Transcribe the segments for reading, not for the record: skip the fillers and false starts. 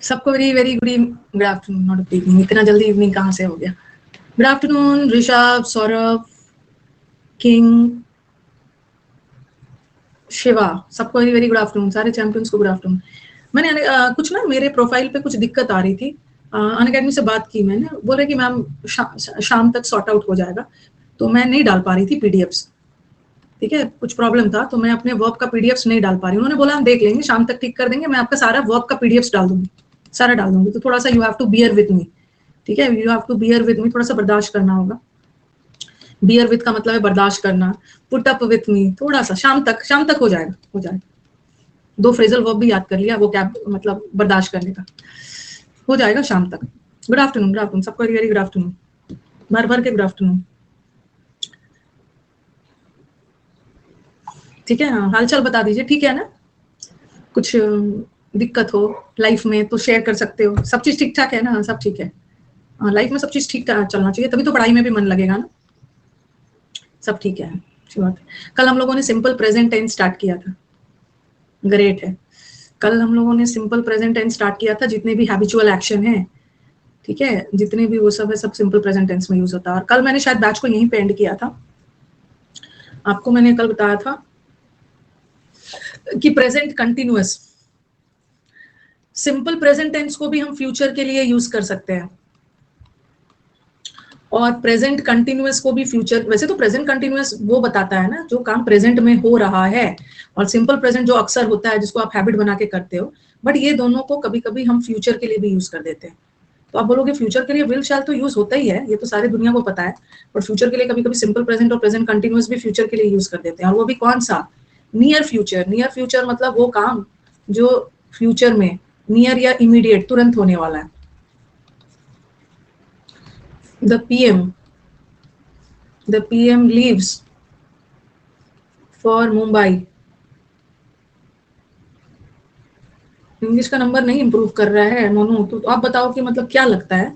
सबको very very good afternoon, not good evening, इतना जल्दी इवनिंग कहाँ से हो गया। Good afternoon Rishabh, Saurabh, king, Shiva, सबको वेरी वेरी गुड आफ्टरनून, सारे चैंपियंस को गुड आफ्टरनून। मैंने कुछ ना मेरे प्रोफाइल पे कुछ दिक्कत आ रही थी, अनअकैडमी से बात की मैंने, बोल रहे कि मैम शाम तक सॉर्ट आउट हो जाएगा, तो मैं नहीं डाल पा रही थी पीडीएफ्स। ठीक है, कुछ प्रॉब्लम था तो मैं अपने वर्क का पीडीएफ्स नहीं डाल पा रही। उन्होंने बोला हम देख लेंगे, शाम तक ठीक कर देंगे, मैं आपका सारा वर्क का पीडीएफ्स डाल दूंगी, सारा डाल दूंगी। तो थोड़ा सा you have to bear with me, ठीक है, you have to bear with me, थोड़ा सा बर्दाश्त करना होगा। बियर विद का मतलब है बर्दाश्त करना, पुट अप विथ मी, थोड़ा सा शाम तक हो जाएगा, हो जाएगा। 2 फ्रेजल वर्ब भी याद कर लिया, वो क्या मतलब बर्दाश्त करने का, हो जाएगा शाम तक। गुड आफ्टरनून सबको वेरी गुड आफ्टरनून, भर के गुड आफ्टरनून। ठीक है, हाँ, हालचाल बता दीजिए, ठीक है ना। कुछ दिक्कत हो लाइफ में तो शेयर कर सकते हो। सब चीज ठीक ठाक है ना? सब ठीक है, लाइफ में सब चीज ठीक चलना चाहिए, तभी तो पढ़ाई में भी मन लगेगा ना। सब ठीक है, अच्छी बात है। कल हम लोगों ने सिंपल प्रेजेंट टेंस स्टार्ट किया था, ग्रेट है। कल हम लोगों ने सिंपल प्रेजेंट टेंस स्टार्ट किया था, जितने भी हैबिचुअल एक्शन है, ठीक है, जितने भी वो सब है, सब सिंपल प्रेजेंट टेंस में यूज होता है। और कल मैंने शायद बैच को यहीं पे एंड किया था। आपको मैंने कल बताया था कि present continuous, simple present tense को भी हम फ्यूचर के लिए यूज कर सकते हैं, और प्रेजेंट कंटिन्यूअस को भी फ्यूचर। वैसे तो प्रेजेंट कंटिन्यूअस वो बताता है ना जो काम प्रेजेंट में हो रहा है, और सिंपल प्रेजेंट जो अक्सर होता है, जिसको आप हैबिट बना के करते हो। बट ये दोनों को कभी कभी हम फ्यूचर के लिए भी यूज कर देते हैं। तो आप बोलोगे फ्यूचर के लिए विल शैल तो यूज होता ही है, ये तो सारी दुनिया को पता है। बट फ्यूचर के लिए कभी कभी सिंपल प्रेजेंट और प्रेजेंट कंटिन्यूअस भी फ्यूचर के लिए यूज कर देते हैं, और वो भी कौन सा? Near future. नियर फ्यूचर मतलब वो काम जो फ्यूचर में नियर या इमीडिएट तुरंत होने वाला है। The PM leaves for Mumbai। English का नंबर नहीं इंप्रूव कर रहा है मोनू, तो आप बताओ कि मतलब क्या लगता है?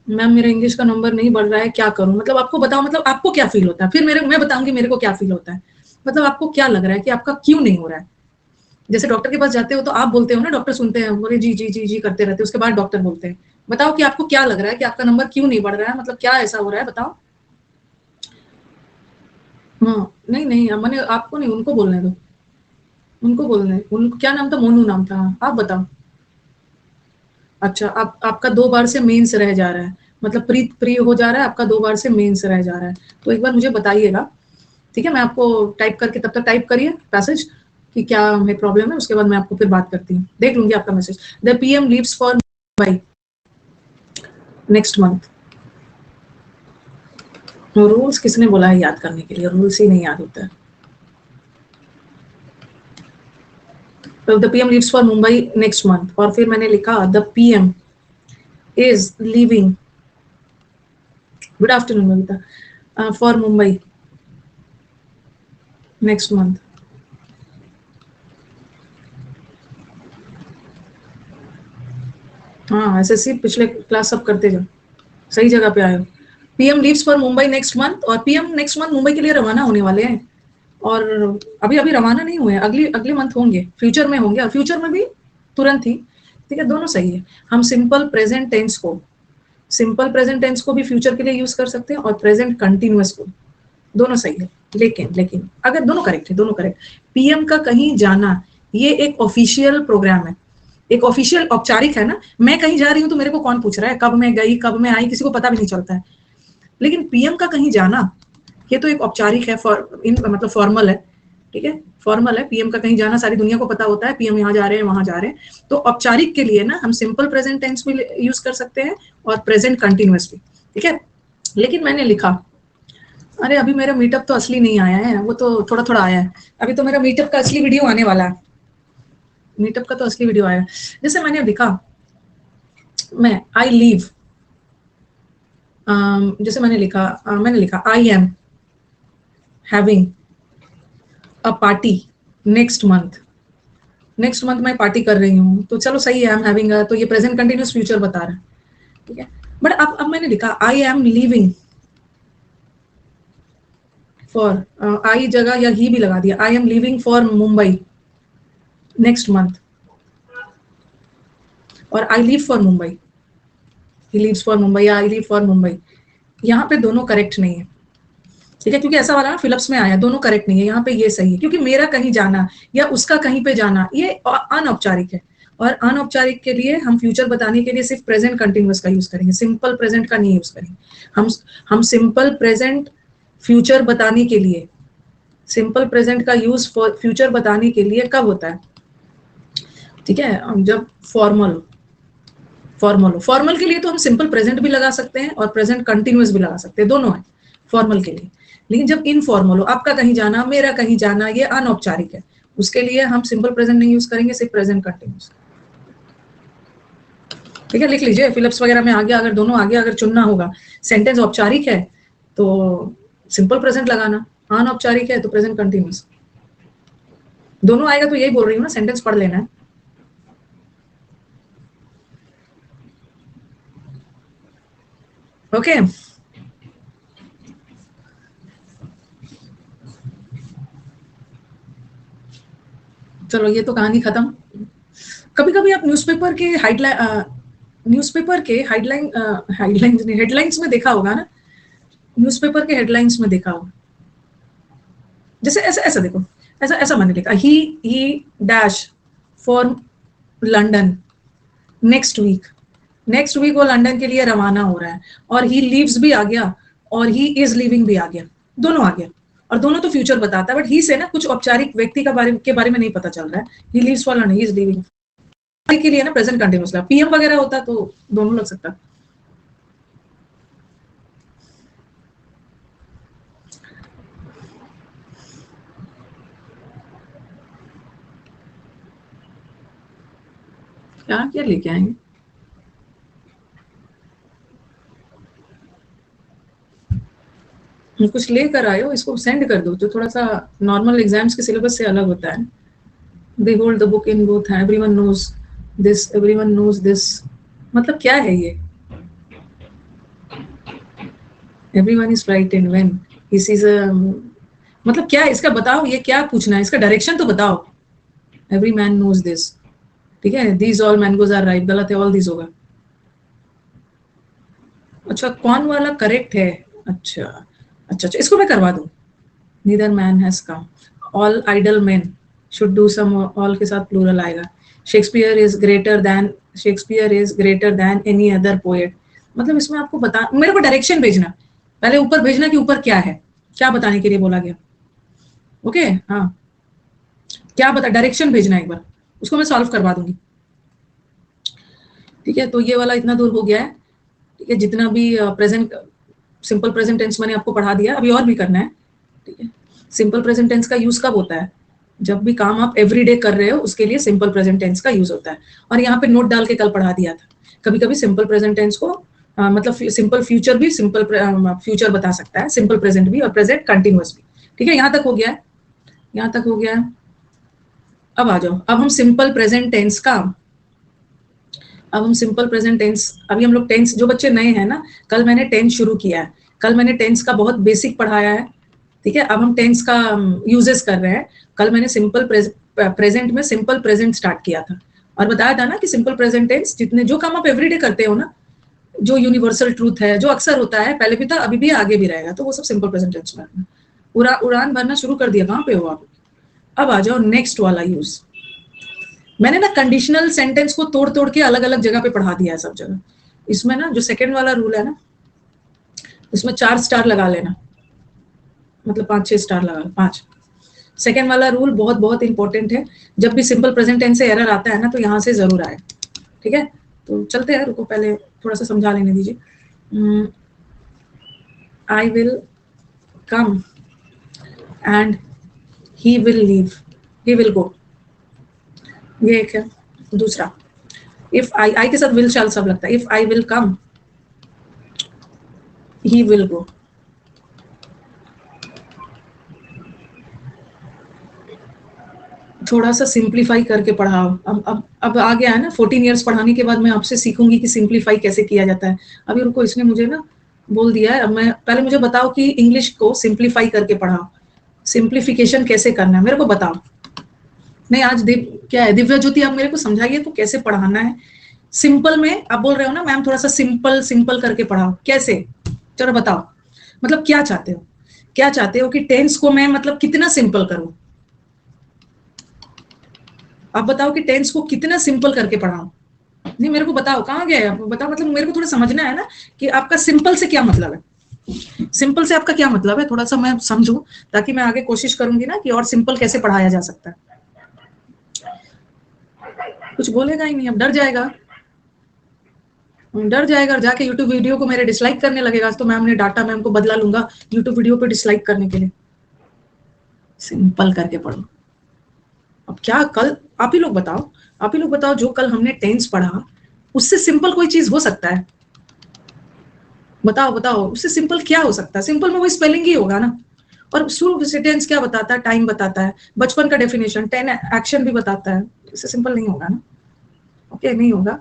मैम मेरा इंग्लिश का नंबर नहीं बढ़ रहा है, क्या करूं? मतलब आपको बताओ, मतलब आपको क्या फील होता है, फिर मैं बताऊंगी मेरे को क्या फील होता है। मतलब आपको क्या लग रहा है कि आपका क्यों नहीं हो रहा है? जैसे डॉक्टर के पास जाते हो तो आप बोलते हो ना, डॉक्टर सुनते हैं, बोले जी जी जी जी करते रहते, उसके बाद डॉक्टर बोलते हैं। बताओ कि आपको क्या लग रहा है कि आपका नंबर क्यों नहीं बढ़ रहा है, मतलब क्या ऐसा हो रहा है, बताओ। हाँ, नहीं नहीं, मैंने आपको नहीं, उनको बोलने दो, उनको बोलने। उनको क्या नाम था? मोनू नाम था, आप बताओ। अच्छा, आपका 2 बार से मेंस रह जा रहा है, मतलब प्री हो जा रहा है आपका, 2 बार से मेंस रह जा रहा है। तो एक बार मुझे बताइएगा, ठीक है? मैं आपको टाइप करके, तब तक टाइप करिए पैसेज कि क्या हमें प्रॉब्लम है, उसके बाद मैं आपको फिर बात करती हूँ, देख लूंगी आपका message. The PM leaves for Mumbai next month. Rules किसने बोला है याद करने के लिए? रूल्स ही नहीं याद होता है। तो the PM leaves for Mumbai next month, और फिर मैंने लिखा the PM is leaving, good afternoon Babita, for Mumbai next month. हाँ, एसएससी पिछले क्लास सब करते जाओ, सही जगह पे आए हो। PM leaves for Mumbai next month, और PM नेक्स्ट मंथ मुंबई के लिए रवाना होने वाले हैं, और अभी अभी रवाना नहीं हुए, अगले मंथ होंगे, फ्यूचर में होंगे, और फ्यूचर में भी तुरंत ही। ठीक है, दोनों सही है। हम सिंपल प्रेजेंट टेंस को भी फ्यूचर के लिए यूज कर सकते हैं, और प्रेजेंट कंटिन्यूअस को, दोनों सही है। लेकिन अगर दोनों करेक्ट है, दोनों करेक्ट। PM का कहीं जाना ये एक ऑफिशियल प्रोग्राम है, एक ऑफिशियल औपचारिक है ना। मैं कहीं जा रही हूँ तो मेरे को कौन पूछ रहा है कब मैं गई कब मैं आई, किसी को पता भी नहीं चलता है। लेकिन PM का कहीं जाना ये तो एक औपचारिक है, मतलब फॉर्मल है, ठीक है, फॉर्मल है। PM का कहीं जाना सारी दुनिया को पता होता है, PM यहाँ जा रहे हैं वहां जा रहे हैं। तो औपचारिक के लिए ना हम सिंपल प्रेजेंट टेंस भी यूज कर सकते हैं, और प्रेजेंट कंटिन्यूअस भी, ठीक है। लेकिन मैंने लिखा, अरे अभी मेरा मीटअप तो असली नहीं आया है, वो तो थोड़ा थोड़ा आया है, अभी तो मेरा मीटअप का असली वीडियो आने वाला है। मीटअप का तो असली वीडियो आया। जैसे मैंने लिखा, मैं आई लीव, जैसे मैंने लिखा I am having a party next month. Next month मैं पार्टी कर रही हूँ, तो चलो सही है, आई एम हैविंग, तो ये प्रेजेंट कंटिन्यूअस फ्यूचर बता रहा है, ठीक है। बट अब मैंने लिखा I am leaving for, I जगह या ही भी लगा दिया, I am leaving for Mumbai next month. और I leave for Mumbai, he leaves for Mumbai या आई लीव फॉर मुंबई, यहाँ पे दोनों करेक्ट नहीं है, ठीक है, क्योंकि ऐसा वाला फिलिप्स में आया, दोनों करेक्ट नहीं है, यहाँ पे ये सही है, क्योंकि मेरा कहीं जाना या उसका कहीं पे जाना ये अनौपचारिक है, और अनौपचारिक के लिए हम फ्यूचर बताने के लिए सिर्फ प्रेजेंट कंटिन्यूअस का यूज करेंगे, सिंपल प्रेजेंट का नहीं यूज करेंगे। हम सिंपल प्रेजेंट फ्यूचर बताने के लिए, सिंपल प्रेजेंट का यूज फ्यूचर बताने के लिए कब होता है, ठीक है, जब फॉर्मल के लिए तो हम सिंपल प्रेजेंट भी लगा सकते हैं और प्रेजेंट कंटिन्यूअस भी लगा सकते हैं, दोनों है फॉर्मल के लिए। लेकिन जब इनफॉर्मल हो, आपका कहीं जाना, मेरा कहीं जाना, ये अनौपचारिक है, उसके लिए हम सिंपल प्रेजेंट नहीं यूज करेंगे, सिर्फ प्रेजेंट कंटिन्यूअस। ठीक है, लिख लीजिए, फिलिप्स वगैरह में आ गया, अगर दोनों आ गया, अगर चुनना होगा, सेंटेंस औपचारिक है तो सिंपल प्रेजेंट लगाना, अनौपचारिक है तो प्रेजेंट कंटिन्यूअस। दोनों आएगा तो यही बोल रही हूँ ना, सेंटेंस पढ़ लेना है। ओके चलो, ये तो कहानी खत्म। कभी कभी आप न्यूज़पेपर के हेडलाइंस में देखा होगा ना, न्यूज़पेपर के हेडलाइंस में देखा होगा, जैसे ऐसा ऐसा देखो, ऐसा ऐसा मैंने लिखा, he dash for London next week वो लंदन के लिए रवाना हो रहा है, और ही लीव्स भी आ गया और ही इज लिविंग भी आ गया, दोनों आ गया, और दोनों तो फ्यूचर बताता है, बट ही से ना कुछ औपचारिक व्यक्ति के बारे में नहीं पता चल रहा है, ही leaves for London, he is living के लिए ना प्रेजेंट कंटिन्यूअस लगा, पीएम वगैरह होता तो दोनों लग सकता। क्या लेके आएंगे, कुछ लेकर आए हो, इसको सेंड कर दो, जो थोड़ा सा नॉर्मल एग्जाम्स के सिलेबस से अलग होता है। They hold the book in both hand, everyone knows this, मतलब क्या है ये, everyone is frightened when he sees a, मतलब क्या है इसका, बताओ, ये क्या पूछना है, इसका डायरेक्शन तो बताओ। एवरी मैन नोज दिस, ठीक है, these all mangoes are ripe, गलत है, ऑल दीज होगा। अच्छा, कौन वाला करेक्ट है, अच्छा अच्छा अच्छा, इसको मैं करवा दूं, neither man has come, all idle man should do some, all के साथ प्लूरल आएगा, Shakespeare is greater than any other poet, मतलब इसमें आपको बता, मेरे को डायरेक्शन भेजना, पहले ऊपर भेजना कि ऊपर क्या है, क्या बताने के लिए बोला गया, ओके हाँ, क्या बता, डायरेक्शन भेजना एक बार, उसको मैं सॉल्व करवा दूंगी। ठीक है, तो ये वाला इतना दूर हो गया है, ठीक है, जितना भी प्रेजेंट सिंपल प्रेजेंट टेंस मैंने आपको पढ़ा दिया, अभी और भी करना है, ठीक है। सिंपल प्रेजेंट टेंस का यूज कब होता है, जब भी काम आप एवरीडे कर रहे हो, उसके लिए सिंपल प्रेजेंट टेंस का यूज होता है, और यहाँ पे नोट डाल के कल पढ़ा दिया था, कभी कभी सिंपल प्रेजेंट टेंस को मतलब सिंपल फ्यूचर भी सिंपल फ्यूचर बता सकता है, सिंपल प्रेजेंट भी और प्रेजेंट कंटिन्यूअस भी। ठीक है, यहाँ तक हो गया है, यहाँ तक हो गया है। अब आ जाओ, अब हम सिंपल प्रेजेंट टेंस का, अब हम सिंपल प्रेजेंट टेंस, अभी हम लोग टेंस, जो बच्चे नए हैं ना, कल मैंने टेंस शुरू किया है, कल मैंने टेंस का बहुत बेसिक पढ़ाया है, ठीक है, अब हम टेंस का यूजेस कर रहे हैं। कल मैंने सिंपल प्रेजेंट में सिंपल प्रेजेंट स्टार्ट किया था, और बताया था ना कि सिंपल प्रेजेंट टेंस जितने जो काम आप एवरीडे करते हो ना, जो यूनिवर्सल ट्रूथ है, जो अक्सर होता है, पहले भी था, अभी भी आगे भी रहेगा, तो वो सब सिंपल प्रेजेंट टेंस में। उड़ान भरना शुरू कर दिया, कहाँ पे हो आप। अब आ जाओ नेक्स्ट वाला यूज, मैंने ना कंडीशनल सेंटेंस को तोड़ तोड़ के अलग अलग जगह पे पढ़ा दिया है सब जगह। इसमें ना जो सेकंड वाला रूल है ना, उसमें 4 स्टार लगा लेना, मतलब 5-6 स्टार लगा, 5। सेकंड वाला रूल बहुत बहुत इंपॉर्टेंट है, जब भी सिंपल प्रेजेंट टेंस से एरर आता है ना, तो यहाँ से जरूर आए, ठीक है। तो चलते हैं, रुको पहले थोड़ा सा समझा लेने दीजिए। I will come and he will leave, he will go, ये एक है। दूसरा, इफ आई के साथ विल शाल सब लगता है, if I will come he will go, थोड़ा सा सिंप्लीफाई करके पढ़ाओ। अब आ गया है ना, 14 इयर्स पढ़ाने के बाद मैं आपसे सीखूंगी कि सिंप्लीफाई कैसे किया जाता है। अभी उनको इसने मुझे ना बोल दिया है, अब मैं पहले मुझे बताओ कि इंग्लिश को सिंप्लीफाई करके पढ़ाओ, सिंप्लीफिकेशन कैसे करना है मेरे को बताओ। नहीं, आज क्या है, दिव्या ज्योति, आप मेरे को समझाइए तो कैसे पढ़ाना है, सिंपल में आप बोल रहे हो ना मैम थोड़ा सा सिंपल सिंपल करके पढ़ाओ, कैसे? चलो बताओ, मतलब क्या चाहते हो? क्या चाहते हो कि टेंस को मैं मतलब कितना सिंपल करूं? आप बताओ कि टेंस को कितना सिंपल करके पढ़ाऊं? नहीं मेरे को बताओ कहाँ गया है आप बताओ, मतलब मेरे को थोड़ा समझना है ना कि आपका सिंपल से क्या मतलब है। सिंपल से आपका क्या मतलब है, थोड़ा सा मैं समझूं, ताकि मैं आगे कोशिश करूंगी ना कि और सिंपल कैसे पढ़ाया जा सकता है। कुछ बोलेगा ही नहीं, अब डर जाएगा और जाके यूट्यूब वीडियो को मेरे डिसलाइक करने लगेगा, तो मैम ने डाटा, मैम को बदला लूंगा यूट्यूब वीडियो पे डिसलाइक करने के लिए। सिंपल करके पढ़ो। अब क्या कल आप ही लोग बताओ, आप ही लोग बताओ, जो कल हमने टेंस पढ़ा उससे सिंपल कोई चीज हो सकता है? बताओ बताओ, उससे सिंपल क्या हो सकता है? सिंपल में वही स्पेलिंग ही होगा ना। और शुरू से टेंस क्या बताता है? टाइम बताता है, बचपन का डेफिनेशन, 10 एक्शन भी बताता है। इससे सिंपल नहीं होगा ना। ओके नहीं होगा।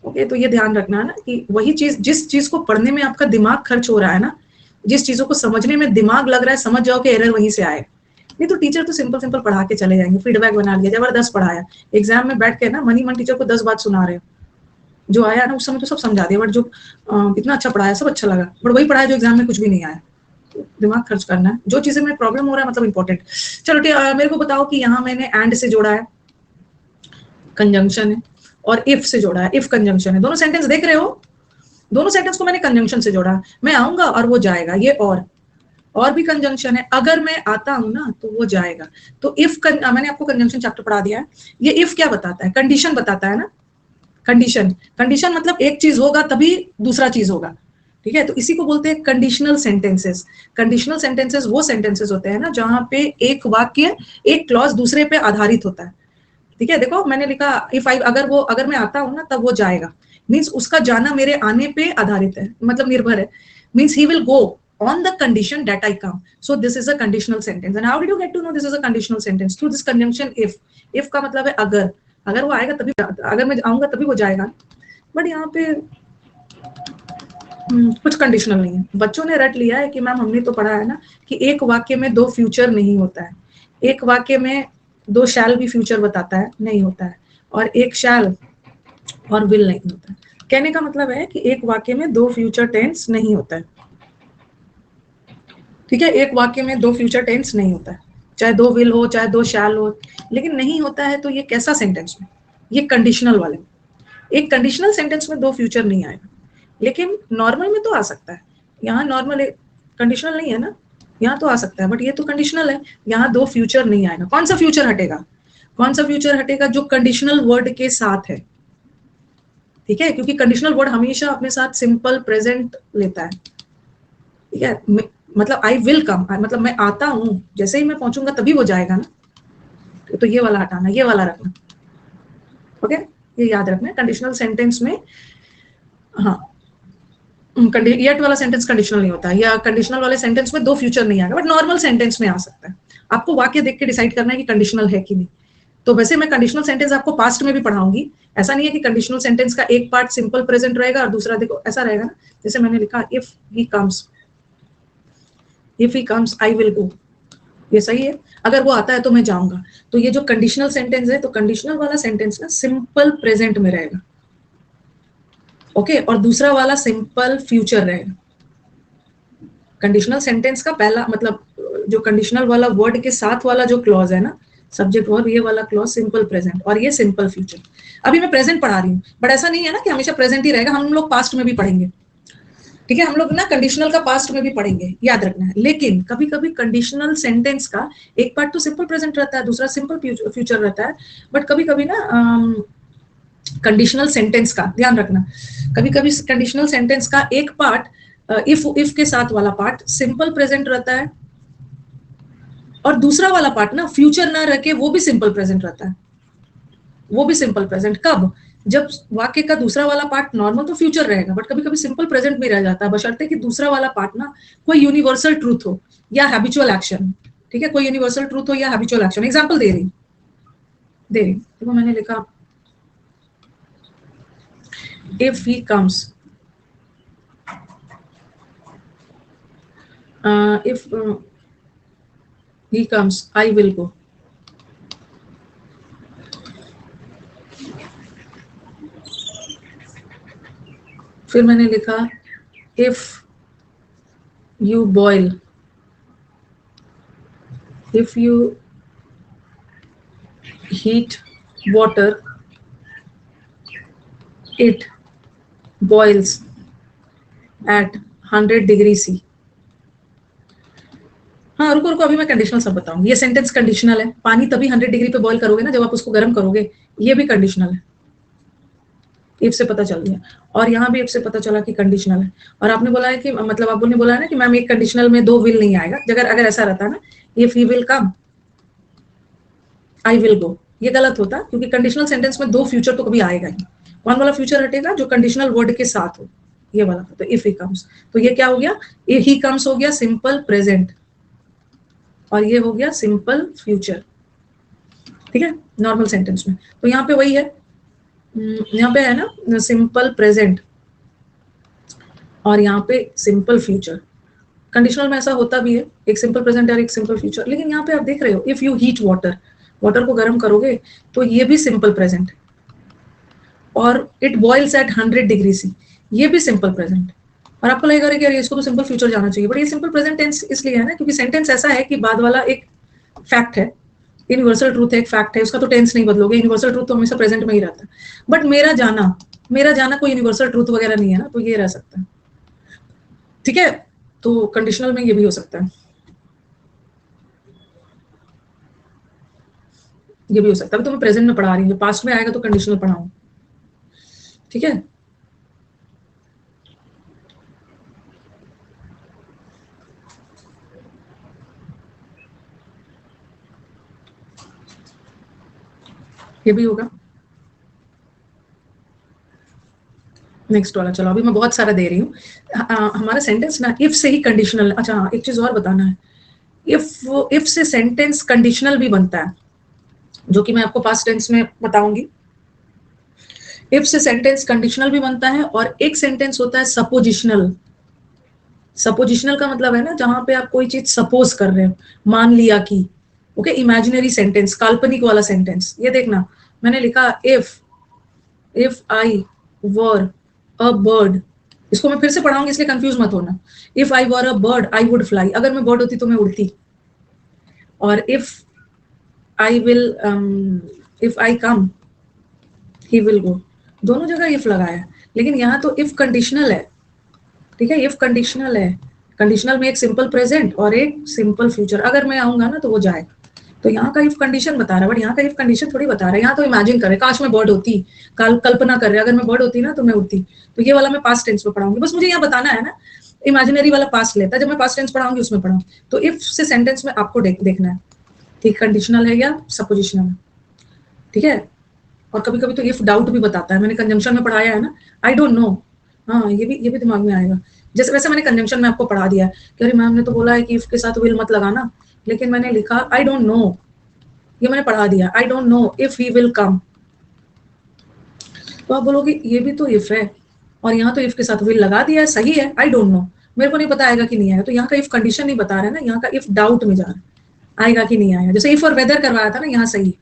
ओके तो ये ध्यान रखना है ना कि वही चीज, जिस चीज को पढ़ने में आपका दिमाग खर्च हो रहा है ना, जिस चीजों को समझने में दिमाग लग रहा है, समझ जाओ कि एरर वहीं से आए। नहीं तो टीचर तो सिंपल सिंपल पढ़ा के चले जाएंगे, फीडबैक बना लिया, जबरदस्त पढ़ाया, एग्जाम में बैठ के ना मनी मन टीचर को 10 बात सुना रहे हो, जो आया ना उस समय तो सब समझा दिया, बट जो इतना अच्छा पढ़ाया सब अच्छा लगा, बट वही पढ़ाया जो एग्जाम में कुछ भी नहीं आया। दिमाग खर्च करना है, जो चीजें में प्रॉब्लम हो रहा है मतलब इंपॉर्टेंट। चलो मेरे को बताओ कि यहाँ मैंने एंड से जोड़ा है, कंजंक्शन है, और इफ से जोड़ा है, इफ कंजंक्शन है। दोनों सेंटेंस देख रहे हो? दोनों सेंटेंस को मैंने कंजंक्शन से जोड़ा। मैं आऊंगा और वो जाएगा, ये और भी कंजंक्शन है। अगर मैं आता हूं ना तो वो जाएगा। तो इफ मैंने आपको कंजंक्शन चैप्टर पढ़ा दिया है। ये इफ क्या बताता है? कंडीशन बताता है ना। कंडीशन, कंडीशन मतलब एक चीज होगा तभी दूसरा चीज होगा। ठीक है, तो इसी को बोलते हैं कंडीशनल सेंटेंसेस। कंडीशनल सेंटेंसेस वो सेंटेंसेस होते हैं ना जहां पे एक वाक्य, एक क्लॉज दूसरे पे आधारित होता है। ठीक है, देखो मैंने लिखा इफ आई, अगर मैं आता हूं ना तब वो जाएगा, मीन्स उसका जाना मेरे आने पे आधारित है, मतलब निर्भर है। Means he will go on the condition that I come. So this is a conditional sentence. And how did you get to know this is a conditional sentence? Through this conjunction if. If का मतलब है अगर, अगर वो आएगा तभी, अगर मैं आऊंगा तभी वो जाएगा। बट यहाँ पे कुछ कंडीशनल नहीं है। बच्चों ने रट लिया है कि मैम हमने तो पढ़ा है ना कि एक वाक्य में दो फ्यूचर नहीं होता है, एक वाक्य में दो शैल भी फ्यूचर बताता है, नहीं होता है, और एक शैल और विल नहीं होता है। कहने का मतलब है कि एक वाक्य में दो फ्यूचर टेंस नहीं होता है। ठीक है, एक वाक्य में दो फ्यूचर टेंस नहीं होता है, चाहे दो विल हो चाहे दो शैल हो, लेकिन नहीं होता है तो ये कैसा सेंटेंस में? ये कंडीशनल वाले। एक कंडीशनल सेंटेंस में दो फ्यूचर नहीं आएगा, लेकिन नॉर्मल में तो आ सकता है। यहाँ नॉर्मल कंडीशनल नहीं है ना, यहाँ तो आ सकता है, बट ये तो कंडीशनल है, यहाँ दो फ्यूचर नहीं आएगा। कौन सा फ्यूचर हटेगा? कौन सा फ्यूचर हटेगा? जो कंडीशनल वर्ड के साथ है। ठीक है, क्योंकि कंडीशनल वर्ड हमेशा अपने साथ सिंपल प्रेजेंट लेता है। ठीक है, मतलब आई विल कम, मतलब मैं आता हूं, जैसे ही मैं पहुंचूंगा तभी वो जाएगा ना। तो ये वाला हटाना, ये वाला रखना। ओके, ये याद रखना कंडीशनल सेंटेंस में। हाँ, येट वाला सेंटेंस कंडीशनल नहीं होता, या कंडीशनल वाले सेंटेंस में दो फ्यूचर नहीं आएगा, बट नॉर्मल सेंटेंस में आ सकता है। आपको वाक्य देख के डिसाइड करना है कि कंडीशनल है कि नहीं। तो वैसे मैं कंडीशनल सेंटेंस आपको पास्ट में भी पढ़ाऊंगी। ऐसा नहीं है कि कंडीशनल सेंटेंस का एक पार्ट सिंपल प्रेजेंट रहेगा और दूसरा देखो ऐसा रहेगा ना, जैसे मैंने लिखा if he comes, if he comes I will go, ये सही है। अगर वो आता है तो मैं जाऊंगा। तो ये जो कंडीशनल सेंटेंस है, तो कंडीशनल वाला सेंटेंस ना सिंपल प्रेजेंट में रहेगा। ओके, और दूसरा वाला सिंपल फ्यूचर रहेगा। कंडीशनल सेंटेंस का पहला मतलब, जो कंडीशनल वाला वर्ड के साथ वाला जो क्लॉज है ना, सब्जेक्ट वर्ब, ये वाला क्लॉज सिंपल प्रेजेंट, और ये सिंपल फ्यूचर। अभी मैं प्रेजेंट पढ़ा रही हूँ, बट ऐसा नहीं है ना कि हमेशा प्रेजेंट ही रहेगा, हम लोग पास्ट में भी पढ़ेंगे। ठीक है, हम लोग ना कंडीशनल का पास्ट में भी पढ़ेंगे, याद रखना है। लेकिन कभी कभी कंडीशनल सेंटेंस का एक पार्ट तो सिंपल प्रेजेंट रहता है, दूसरा सिंपल फ्यूचर रहता है। बट कभी कभी ना कंडीशनल सेंटेंस का ध्यान रखना, कभी कभी कंडीशनल सेंटेंस का एक पार्ट, इफ के साथ वाला पार्ट सिंपल प्रेजेंट रहता है, और दूसरा वाला पार्ट ना फ्यूचर ना रह के वो भी सिंपल प्रेजेंट रहता है। वो भी सिंपल प्रेजेंट कब? जब वाक्य का दूसरा वाला पार्ट नॉर्मल तो फ्यूचर रहेगा, बट कभी कभी सिंपल प्रेजेंट भी रह जाता है, बशर्ते कि दूसरा वाला पार्ट ना कोई यूनिवर्सल ट्रूथ हो या हैबिचुअल एक्शन। ठीक है, कोई यूनिवर्सल ट्रूथ हो या हैबिचुअल एक्शन। एग्जांपल दे रही देखो मैंने लिखा if he comes, if he comes I will go. फिर मैंने लिखा if you boil, if you heat water, it boils at 100 degree C। हाँ रुको रुको, अभी मैं कंडीशनल सब बताऊंगी। ये सेंटेंस कंडीशनल है, पानी तभी 100 डिग्री पे बॉईल करोगे ना जब आप उसको गर्म करोगे, ये भी कंडीशनल है। इफ से पता चल गया, और यहाँ भी इफ से पता चला कि कंडीशनल है। और आपने बोला है कि मतलब आप ने बोला है ना कि मैम एक कंडीशनल में दो विल नहीं आएगा, अगर ऐसा रहता ना, if he will come I will go, ये गलत होता, क्योंकि कंडीशनल सेंटेंस में दो फ्यूचर तो कभी आएगा ही। कौन वाला फ्यूचर हटेगा? जो कंडीशनल वर्ड के साथ हो, ये वाला। तो इफ ही कम्स, तो ये क्या हो गया? ही कम्स हो गया सिंपल प्रेजेंट, और ये हो गया सिंपल फ्यूचर। ठीक है, नॉर्मल सेंटेंस में। तो यहाँ पे वही है, यहाँ पे है ना सिंपल प्रेजेंट, और यहाँ पे सिंपल फ्यूचर। कंडीशनल में ऐसा होता भी है, एक सिंपल प्रेजेंट और एक सिंपल फ्यूचर। लेकिन यहाँ पे आप देख रहे हो, if you heat water, water को गर्म करोगे तो ये भी सिंपल प्रेजेंट, और it boils at 100 degree C, ये भी सिंपल प्रेजेंट। और आपको लगेगा कि यार इसको तो सिंपल फ्यूचर जाना चाहिए, बट ये सिंपल प्रेजेंट टेंस इसलिए है ना क्योंकि सेंटेंस ऐसा है कि बाद वाला एक फैक्ट है, यूनिवर्सल ट्रूथ है, एक फैक्ट है, उसका तो टेंस नहीं बदलोगे, यूनिवर्सल ट्रूथ तो हमेशा प्रेजेंट में ही रहता है। बट मेरा जाना कोई यूनिवर्सल ट्रूथ वगैरह नहीं है ना, तो ये रह सकता है। ठीक है, तो कंडीशनल में ये भी हो सकता है, ये भी हो सकता है। तो मैं प्रेजेंट में पढ़ा रही हूँ, पास्ट में आएगा तो कंडीशनल पढ़ाऊँ। ठीक है, ये भी होगा। नेक्स्ट वाला, चलो अभी मैं बहुत सारा दे रही हूँ। हमारा सेंटेंस ना इफ से ही कंडीशनल। अच्छा हाँ, एक चीज और बताना है, इफ से सेंटेंस कंडीशनल भी बनता है, जो कि मैं आपको पास्ट टेंस में बताऊंगी। इफ से सेंटेंस कंडीशनल भी बनता है, और एक सेंटेंस होता है सपोजिशनल। सपोजिशनल का मतलब है ना जहां पे आप कोई चीज सपोज कर रहे हो, मान लिया कि, ओके, इमेजिनरी सेंटेंस, काल्पनिक वाला सेंटेंस। ये देखना, मैंने लिखा if I were a bird, इसको मैं फिर से पढ़ाऊंगी इसलिए कंफ्यूज मत होना। If I were a bird I would fly, अगर मैं बर्ड होती तो मैं उड़ती। और if I will, if I come he will go, दोनों जगह इफ लगाया है, लेकिन यहाँ तो इफ कंडीशनल है। ठीक है, इफ कंडीशनल है, कंडीशनल में एक सिंपल प्रेजेंट और एक सिंपल फ्यूचर। अगर मैं आऊंगा ना तो वो जाएगा। तो यहाँ का इफ कंडीशन बता रहा है, बट यहाँ का इफ कंडीशन थोड़ी बता रहा है। यहाँ तो इमेजिन करे, काश मैं बर्ड होती, कल्पना कर रहे, अगर मैं बर्ड होती ना तो मैं उड़ती। तो ये वाला मैं पास्ट टेंस में पढ़ाऊंगी, बस मुझे यहाँ बताना है ना, इमेजिनरी वाला पास्ट लेता है, जब मैं पास्ट टेंस पढ़ाऊंगी उसमें पढ़ाऊँ। तो इफ से सेंटेंस में आपको देखना है, ठीक, कंडीशनल है या सपोजिशनल है। ठीक है, और कभी कभी तो इफ डाउट भी बताता है, मैंने कंजंक्शन में पढ़ाया है ना, आई डोंट नो। हाँ, ये भी दिमाग में आएगा। जैसे वैसे मैंने कंजंक्शन में आपको पढ़ा दिया है कि अरे मैम ने तो बोला है कि इफ के साथ विल मत लगाना, लेकिन मैंने लिखा आई डोंट नो, ये मैंने पढ़ा दिया, I don't know if he will come. तो आप बोलोगे ये भी तो इफ है, और यहाँ तो इफ के साथ विल लगा दिया है, सही है, आई डोंट नो, मेरे को नहीं पता आएगा कि नहीं आएगा। तो यहाँ का इफ कंडीशन नहीं बता रहा है ना, यहाँ का इफ डाउट में जा रहा है, आएगा कि नहीं आएगा। जैसे इफ और वेदर करवाया था ना, यहाँ सही है,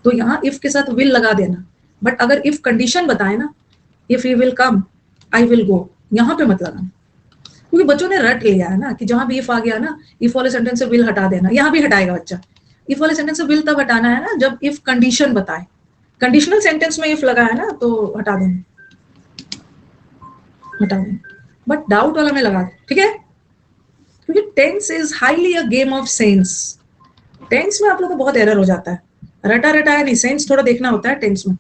तो यहाँ इफ के साथ विल लगा देना। बट अगर इफ कंडीशन बताए ना, if he will come I will go, यहाँ पे मत लगाना, क्योंकि बच्चों ने रट लिया है ना कि जहां भी इफ आ गया ना, इफ वाले सेंटेंस से विल हटा देना। यहाँ भी हटाएगा बच्चा, इफ वाले सेंटेंस से विल तब हटाना है ना जब इफ कंडीशन बताए। कंडीशनल सेंटेंस में इफ लगा है ना तो हटा देना, बट डाउट वाला में लगा, ठीक है, क्योंकि tense is highly a game of sense. Tense में आप लोग को बहुत एरर हो जाता है, रटा रटाया नहीं, सेंस थोड़ा देखना होता है टेंस में।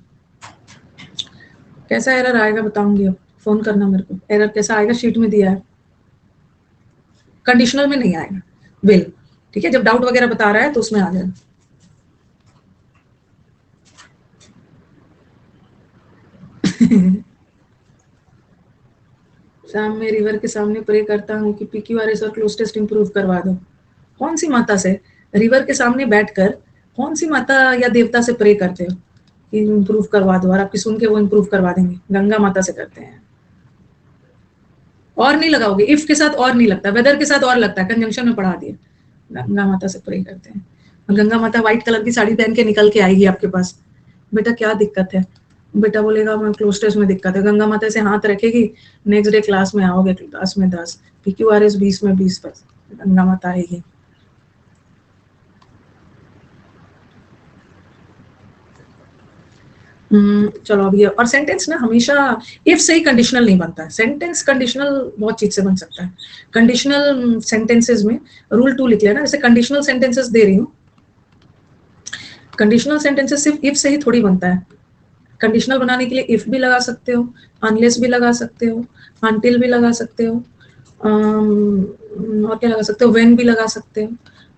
कैसा एरर आएगा बताऊंगी, अब फोन करना मेरे को, एरर कैसा आएगा शीट में दिया है। कंडीशनल में नहीं आएगा विल, ठीक है, जब डाउट वगैरह बता रहा है तो उसमें आ जाएगा। शाम में रिवर के सामने प्रे करता हूँ कि PQRS और क्लोज टेस्ट इंप्रूव करवा दो। कौन सी माता से? रिवर के सामने बैठकर कौन सी माता या देवता से प्रे करते हो कि इंप्रूव करवा दो, और आपकी सुन के वो इंप्रूव करवा देंगे? गंगा माता से करते हैं। और नहीं लगाओगे, इफ के साथ और नहीं लगता, वेदर के साथ और लगता है, कंजंक्शन में पढ़ा दिया। गंगा माता से प्रे करते हैं, गंगा माता व्हाइट कलर की साड़ी पहन के निकल के आएगी आपके पास, बेटा क्या दिक्कत है, बेटा बोलेगा मैं क्लोज टेस्ट में दिक्कत है, गंगा माता से हाथ रखेगी, नेक्स्ट डे क्लास में आओगे, क्लास में 10, PQRS 20 में 20 पर गंगा माता आएगी। चलो अब ये, और सेंटेंस ना हमेशा इफ से ही कंडीशनल नहीं बनता है, सेंटेंस कंडीशनल बहुत चीज से बन सकता है। कंडीशनल सेंटेंसेस में रूल 2 लिख लेना, जैसे कंडीशनल सेंटेंसेस दे रही हूँ, कंडीशनल सेंटेंसेस सिर्फ इफ से ही थोड़ी बनता है। कंडीशनल बनाने के लिए इफ भी लगा सकते हो, अनलेस भी लगा सकते हो, अनटिल भी लगा सकते हो, और क्या लगा सकते हो, व्हेन भी लगा सकते हो,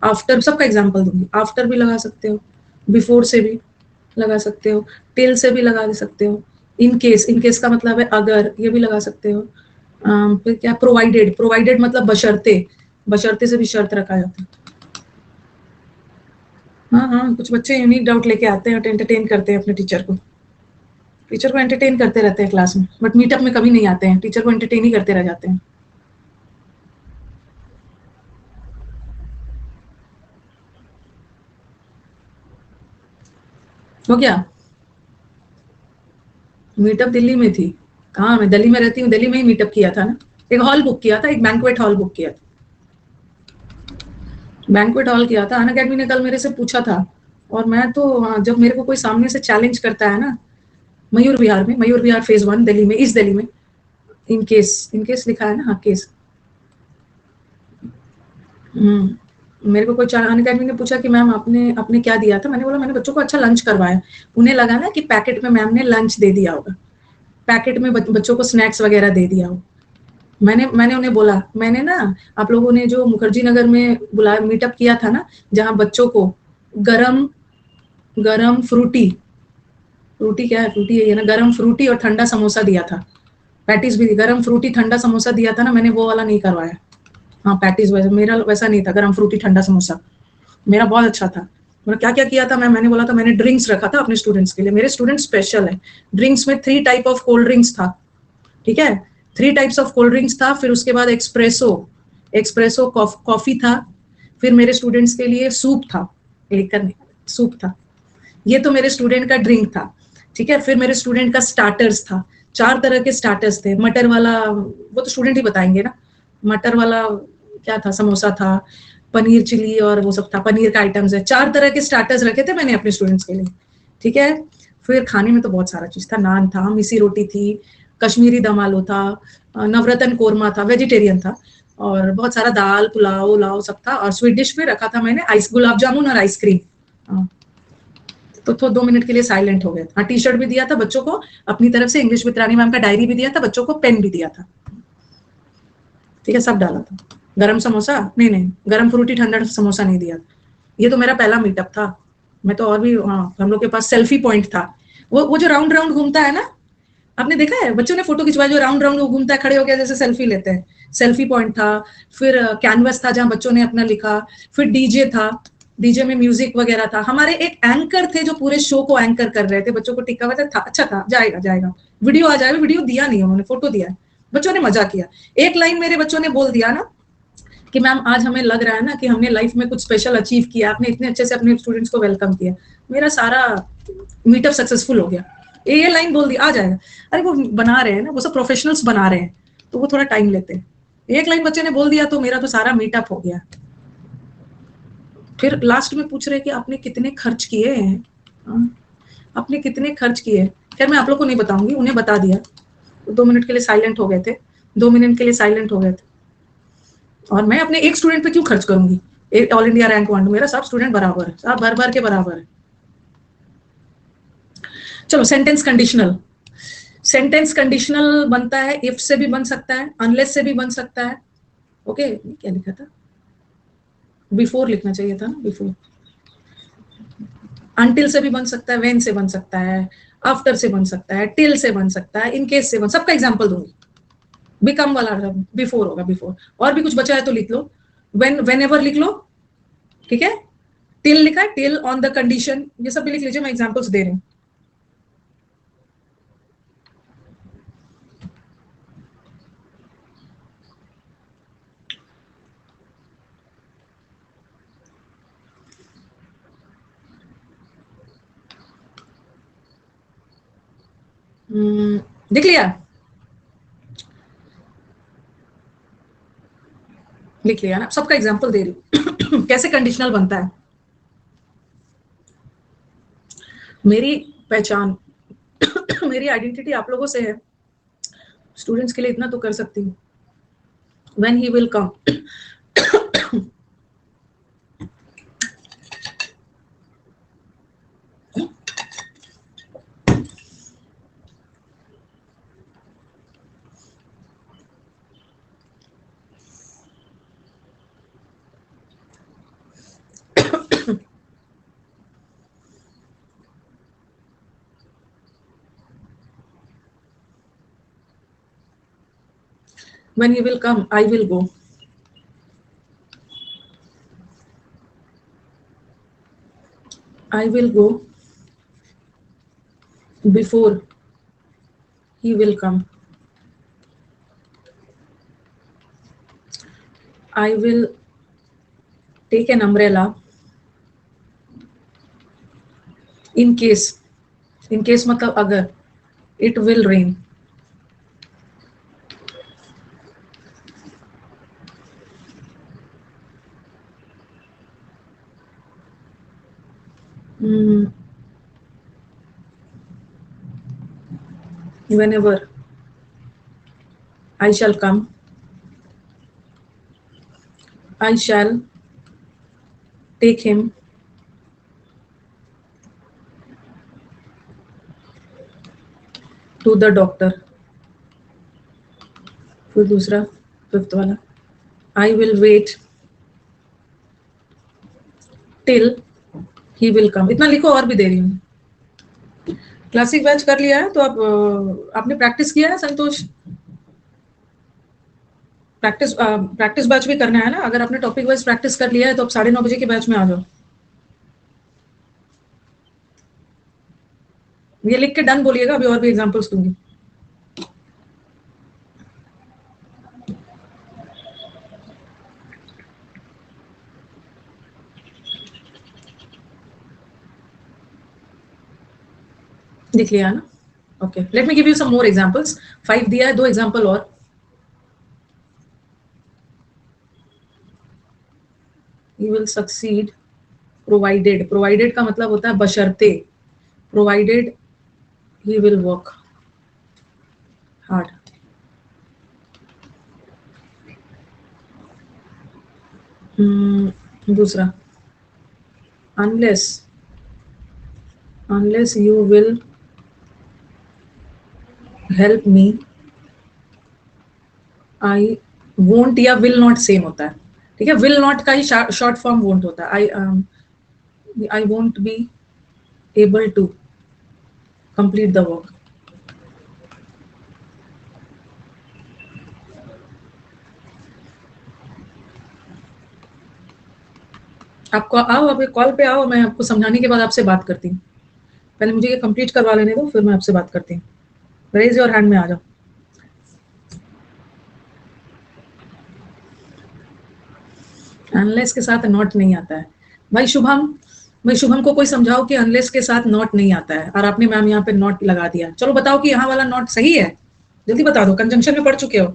आफ्टर, सबका एग्जांपल दूंगी, आफ्टर भी लगा सकते हो, बिफोर से भी लगा सकते हो, टिल से भी लगा सकते हो, इन केस, इन केस का मतलब है अगर, ये भी लगा सकते हो। फिर क्या, प्रोवाइडेड, प्रोवाइडेड मतलब बशर्ते, बशर्ते से भी शर्त रखा जाता है। हाँ हाँ, कुछ बच्चे यूनिक डाउट लेके आते हैं और एंटरटेन करते हैं अपने टीचर को, टीचर को एंटरटेन करते रहते हैं क्लास में, बट मीटअप में कभी नहीं आते हैं, टीचर को एंटरटेन ही करते रह जाते हैं। हो गया, मीटअप दिल्ली में थी। कहाँ, मैं दिल्ली में रहती हूँ, दिल्ली में ही मीटअप किया था ना, एक हॉल बुक किया था, एक बैंक्वेट हॉल बुक किया था, बैंक्वेट हॉल किया था। अन अकेडमी ने कल मेरे से पूछा था, और मैं तो जब मेरे को कोई सामने से चैलेंज करता है ना, मयूर विहार में, मयूर विहार फेज 1 दिल्ली में, इस दिल्ली में, इन केस लिखा है ना, हाँ केस। मेरे को कोई अन अकेडमी ने पूछा कि मैम आपने आपने क्या दिया था, मैंने बोला मैंने बच्चों को अच्छा लंच करवाया। उन्हें लगा ना कि पैकेट में मैम ने लंच दे दिया होगा, पैकेट में बच्चों को स्नैक्स वगैरह दे दिया हो। मैंने मैंने उन्हें बोला, मैंने ना, आप लोगों ने जो मुखर्जी नगर में बुलाया, मीटअप किया था ना, जहाँ बच्चों को गरम गरम फ्रूटी, फ्रूटी क्या है, फ्रूटी है ना, गरम फ्रूटी और ठंडा समोसा दिया था, पैटीज भी दी, गरम फ्रूटी ठंडा समोसा दिया था ना, मैंने वो वाला नहीं करवाया। हाँ पैटीज वैसा, मेरा वैसा नहीं था, गरम फ्रूटी ठंडा समोसा, मेरा बहुत अच्छा था। मतलब क्या क्या किया था मैंने बोला था, मैंने ड्रिंक्स रखा था अपने स्टूडेंट्स के लिए, मेरे स्टूडेंट स्पेशल है। ड्रिंक्स में 3 टाइप ऑफ कोल्ड ड्रिंक्स था, ठीक है, 3 टाइप्स ऑफ कोल्ड ड्रिंक्स था, फिर उसके बाद एक्सप्रेसो, एक्सप्रेसो कॉफी था, फिर मेरे स्टूडेंट्स के लिए सूप था, लेकर नहीं, सूप था, ये तो मेरे स्टूडेंट का ड्रिंक था, ठीक है। फिर मेरे स्टूडेंट का स्टार्टर्स था, 4 तरह के स्टार्टर्स थे, मटर वाला, वो तो स्टूडेंट ही बताएंगे ना, मटर वाला क्या था, समोसा था, पनीर चिली और वो सब था, पनीर का आइटम्स है, 4 तरह के स्टार्टर्स रखे थे मैंने अपने स्टूडेंट्स के लिए, ठीक है। फिर खाने में तो बहुत सारा चीज था, नान था, मिसी रोटी थी, कश्मीरी दम आलू था, नवरत्न कोरमा था, वेजिटेरियन था, और बहुत सारा दाल पुलाव उलाव सब था, और स्वीट डिश में रखा था मैंने आइस गुलाब जामुन और आइसक्रीम। तो 2 मिनट के लिए साइलेंट हो गए। हाँ टी शर्ट भी दिया था बच्चों को अपनी तरफ से, इंग्लिश मित्रानी मैम का डायरी भी दिया था बच्चों को, पेन भी दिया था, ठीक है, सब डाला था। गरम समोसा नहीं, नहीं गरम फ्रूटी ठंडा समोसा नहीं दिया। ये तो मेरा पहला मीटअप था। मैं तो और भी, हाँ हम लोग के पास सेल्फी पॉइंट था, वो जो राउंड राउंड घूमता है ना, आपने देखा है बच्चों ने फोटो खिंचवाया, जो राउंड राउंड घूमता है, खड़े हो गया जैसे सेल्फी लेते हैं, सेल्फी पॉइंट था। फिर कैनवस था जहां बच्चों ने अपना लिखा, फिर डीजे था, डीजे में म्यूजिक वगैरह था, हमारे एक एंकर थे जो पूरे शो को एंकर कर रहे थे, बच्चों को टिक्का हुआ था, अच्छा था, जाएगा जाएगा, वीडियो आ जाएगा, वीडियो दिया नहीं उन्होंने, फोटो दिया है, बच्चों ने मजा किया। एक लाइन मेरे बच्चों ने बोल दिया ना कि मैम आज हमें लग रहा है ना कि हमने लाइफ में कुछ स्पेशल अचीव किया, आपने इतने अच्छे से अपने स्टूडेंट्स को वेलकम किया, मेरा सारा मीटअप सक्सेसफुल हो गया। ये लाइन बोल दी, आ जाएगा। अरे वो बना रहे हैं ना, वो सब प्रोफेशनल्स बना रहे हैं, तो वो थोड़ा टाइम लेते हैं। एक लाइन बच्चे ने बोल दिया तो मेरा तो सारा मीटअप हो गया। फिर लास्ट में पूछ रहे कि आपने कितने खर्च किए हैं, हाँ, आपने कितने खर्च किए। खैर मैं आप लोग को नहीं बताऊंगी, उन्हें बता दिया। तो 2 मिनट के लिए साइलेंट हो गए थे, 2 मिनट के लिए साइलेंट हो गए थे। और मैं अपने एक स्टूडेंट पे क्यों खर्च करूंगी, एक ऑल इंडिया रैंक 1, मेरा सब स्टूडेंट बराबर है, सब भर भर के बराबर है। चलो सेंटेंस कंडीशनल, सेंटेंस कंडीशनल बनता है इफ से भी बन सकता है, अनलेस से भी बन सकता है। ओके क्या लिखा था, बिफोर लिखना चाहिए था ना, बिफोर। अनटिल से भी बन सकता है, वेन से बन सकता है, आफ्टर से बन सकता है, टिल से बन सकता है, इन केस से बन, सबका एग्जांपल दूंगी। बिकम वाला बिफोर होगा, बिफोर। और भी कुछ बचा है तो लिख लो, वेन, वेन एवर लिख लो, ठीक है। टिल लिखा है, टिल ऑन द कंडीशन, ये सब भी लिख लीजिए, मैं एग्जांपल्स दे रही हूँ। देख लिया, लिख लिया ना, सबका एग्जाम्पल दे रही हूँ कैसे कंडीशनल बनता है। मेरी पहचान मेरी आइडेंटिटी आप लोगों से है, स्टूडेंट्स के लिए इतना तो कर सकती हूँ। When he will come, when he will come, I will go. I will go before he will come. I will take an umbrella in case मतलब अगर, it will rain. Whenever I shall come, I shall take him to the doctor. फिर दूसरा, fifth वाला, I will wait till he will come. इतना लिखो, और भी दे रही हूँ। क्लासिक बैच कर लिया है तो आप आपने प्रैक्टिस किया है संतोष? प्रैक्टिस बैच भी करना है ना, अगर आपने टॉपिक वाइज प्रैक्टिस कर लिया है तो आप 9:30 बजे के बैच में आ जाओ। ये लिख के डन बोलिएगा, अभी और भी एग्जांपल्स दूंगी। लिख लिया ना? Okay, let me give you some more examples. 5 दिया है, 2 एग्जांपल और। He will succeed provided, provided का मतलब होता है बशर्ते, provided he will work hard. दूसरा, unless you will help me, I won't या will not सेम होता है, ठीक है? will not का ही शॉर्ट फॉर्म won't होता है। I won't be able to complete the work. आपको आओ, अभी कॉल पे आओ, मैं आपको समझाने के बाद आपसे बात करती हूँ। पहले मुझे ये कंप्लीट करवा लेने दो, फिर मैं आपसे बात करती हूँ। रेज योर हैंड में आ जाओ। अनलेस के साथ नॉट नहीं आता है भाई शुभम को कोई समझाओ कि अनलेस के साथ नॉट नहीं आता है, और आपने मैम यहाँ पे नॉट लगा दिया। चलो बताओ कि यहाँ वाला नॉट सही है, जल्दी बता दो, कंजंक्शन में पढ़ चुके हो।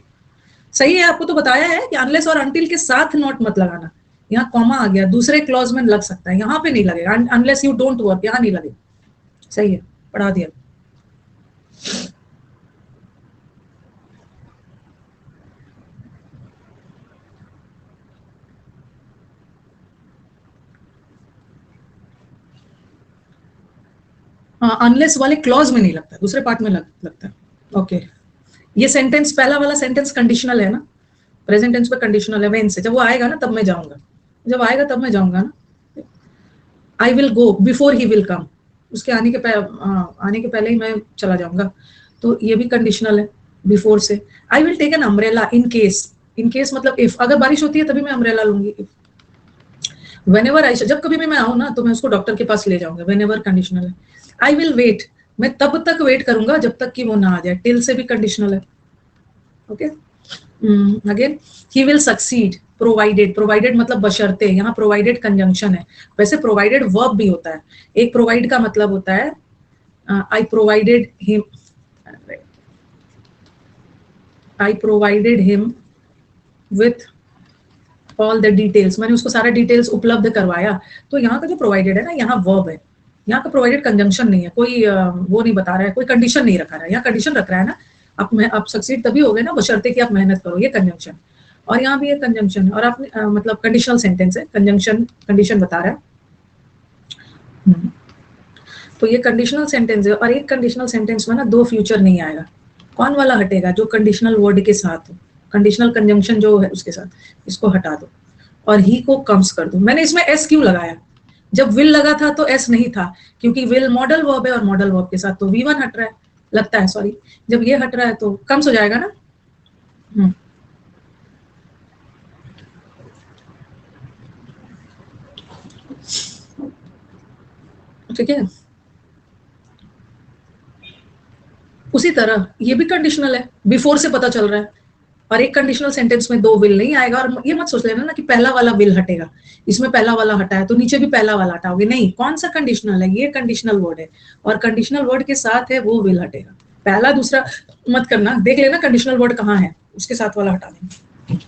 सही है, आपको तो बताया है कि अनलेस और अनटिल के साथ नॉट मत लगाना। यहाँ कॉमा आ गया, दूसरे क्लॉज में लग सकता है, यहाँ पे नहीं लगेगा। अनलेस यू डोंट वर्क, यहाँ नहीं लगेगा। सही है, पढ़ा दिया। अनलेस वाले क्लॉज में नहीं लगता, दूसरे पार्ट में लगता है। ओके, ये सेंटेंस, पहला वाला सेंटेंस कंडीशनल है ना, प्रेजेंट टेंस पे कंडीशनल है। वेन से, जब वो आएगा ना तब मैं जाऊंगा, जब आएगा तब मैं जाऊंगा ना। I will go before he will come, उसके आने के पहले ही मैं चला जाऊंगा, तो ये भी कंडीशनल है बिफोर से। I will take an umbrella in case मतलब इफ, अगर बारिश होती है तभी मैं अम्ब्रेला लूंगी। व्हेनेवर आई, जब कभी भी मैं आऊँ ना तो मैं उसको डॉक्टर के पास ले जाऊंगा। व्हेनेवर कंडीशनल है। आई विल वेट, मैं तब तक वेट करूंगा जब तक कि वो ना आ जाए। टिल से भी कंडीशनल है। Okay, again he will succeed, provided मतलब बशर्ते, यहाँ प्रोवाइडेड कंजंक्शन है। वैसे प्रोवाइडेड वर्ब भी होता है। एक प्रोवाइड का मतलब होता है I provided him, I provided him with all the details, मैंने उसको सारा डिटेल्स उपलब्ध करवाया। तो यहाँ का जो प्रोवाइडेड है ना, यहाँ वर्ब है, यहाँ का प्रोवाइडेड कंजंक्शन नहीं है, कोई वो नहीं बता रहा है, कोई कंडीशन नहीं रखा रहा है। यहाँ कंडीशन रख रहा है ना, आप सक्सीड तभी हो गए ना बशर्ते कि आप मेहनत करो, ये कंजंक्शन। और यहाँ भी ये कंजंक्शन, और आपने मतलब कंडीशनल सेंटेंस है, कंजंक्शन कंडीशन बता रहा है। तो ये कंडीशनल सेंटेंस है, और एक कंडीशनल सेंटेंस में ना दो फ्यूचर नहीं आएगा। कौन वाला हटेगा? जो कंडीशनल वर्ड के साथ हो, कंडीशनल कंजंक्शन जो है उसके साथ, इसको हटा दो और ही को कम्स कर दो। मैंने इसमें एस क्यों लगाया? जब विल लगा था तो एस नहीं था, क्योंकि विल मॉडल वर्ब है और मॉडल वर्ब के साथ तो V1 हट रहा है, लगता है, सॉरी, जब ये हट रहा है तो कम्स हो जाएगा ना। ठीक है, उसी तरह ये भी कंडीशनल है, बिफोर से पता चल रहा है, और एक कंडीशनल सेंटेंस में दो विल नहीं आएगा। और ये मत सोच लेना ना कि पहला वाला विल हटेगा, इसमें पहला वाला हटा है तो नीचे भी पहला वाला हटाओगे, नहीं। कौन सा कंडीशनल है? ये कंडीशनल वर्ड है, और कंडीशनल वर्ड के साथ है वो विल हटेगा। पहला दूसरा मत करना, देख लेना कंडीशनल वर्ड कहाँ है, उसके साथ वाला हटा देंगे।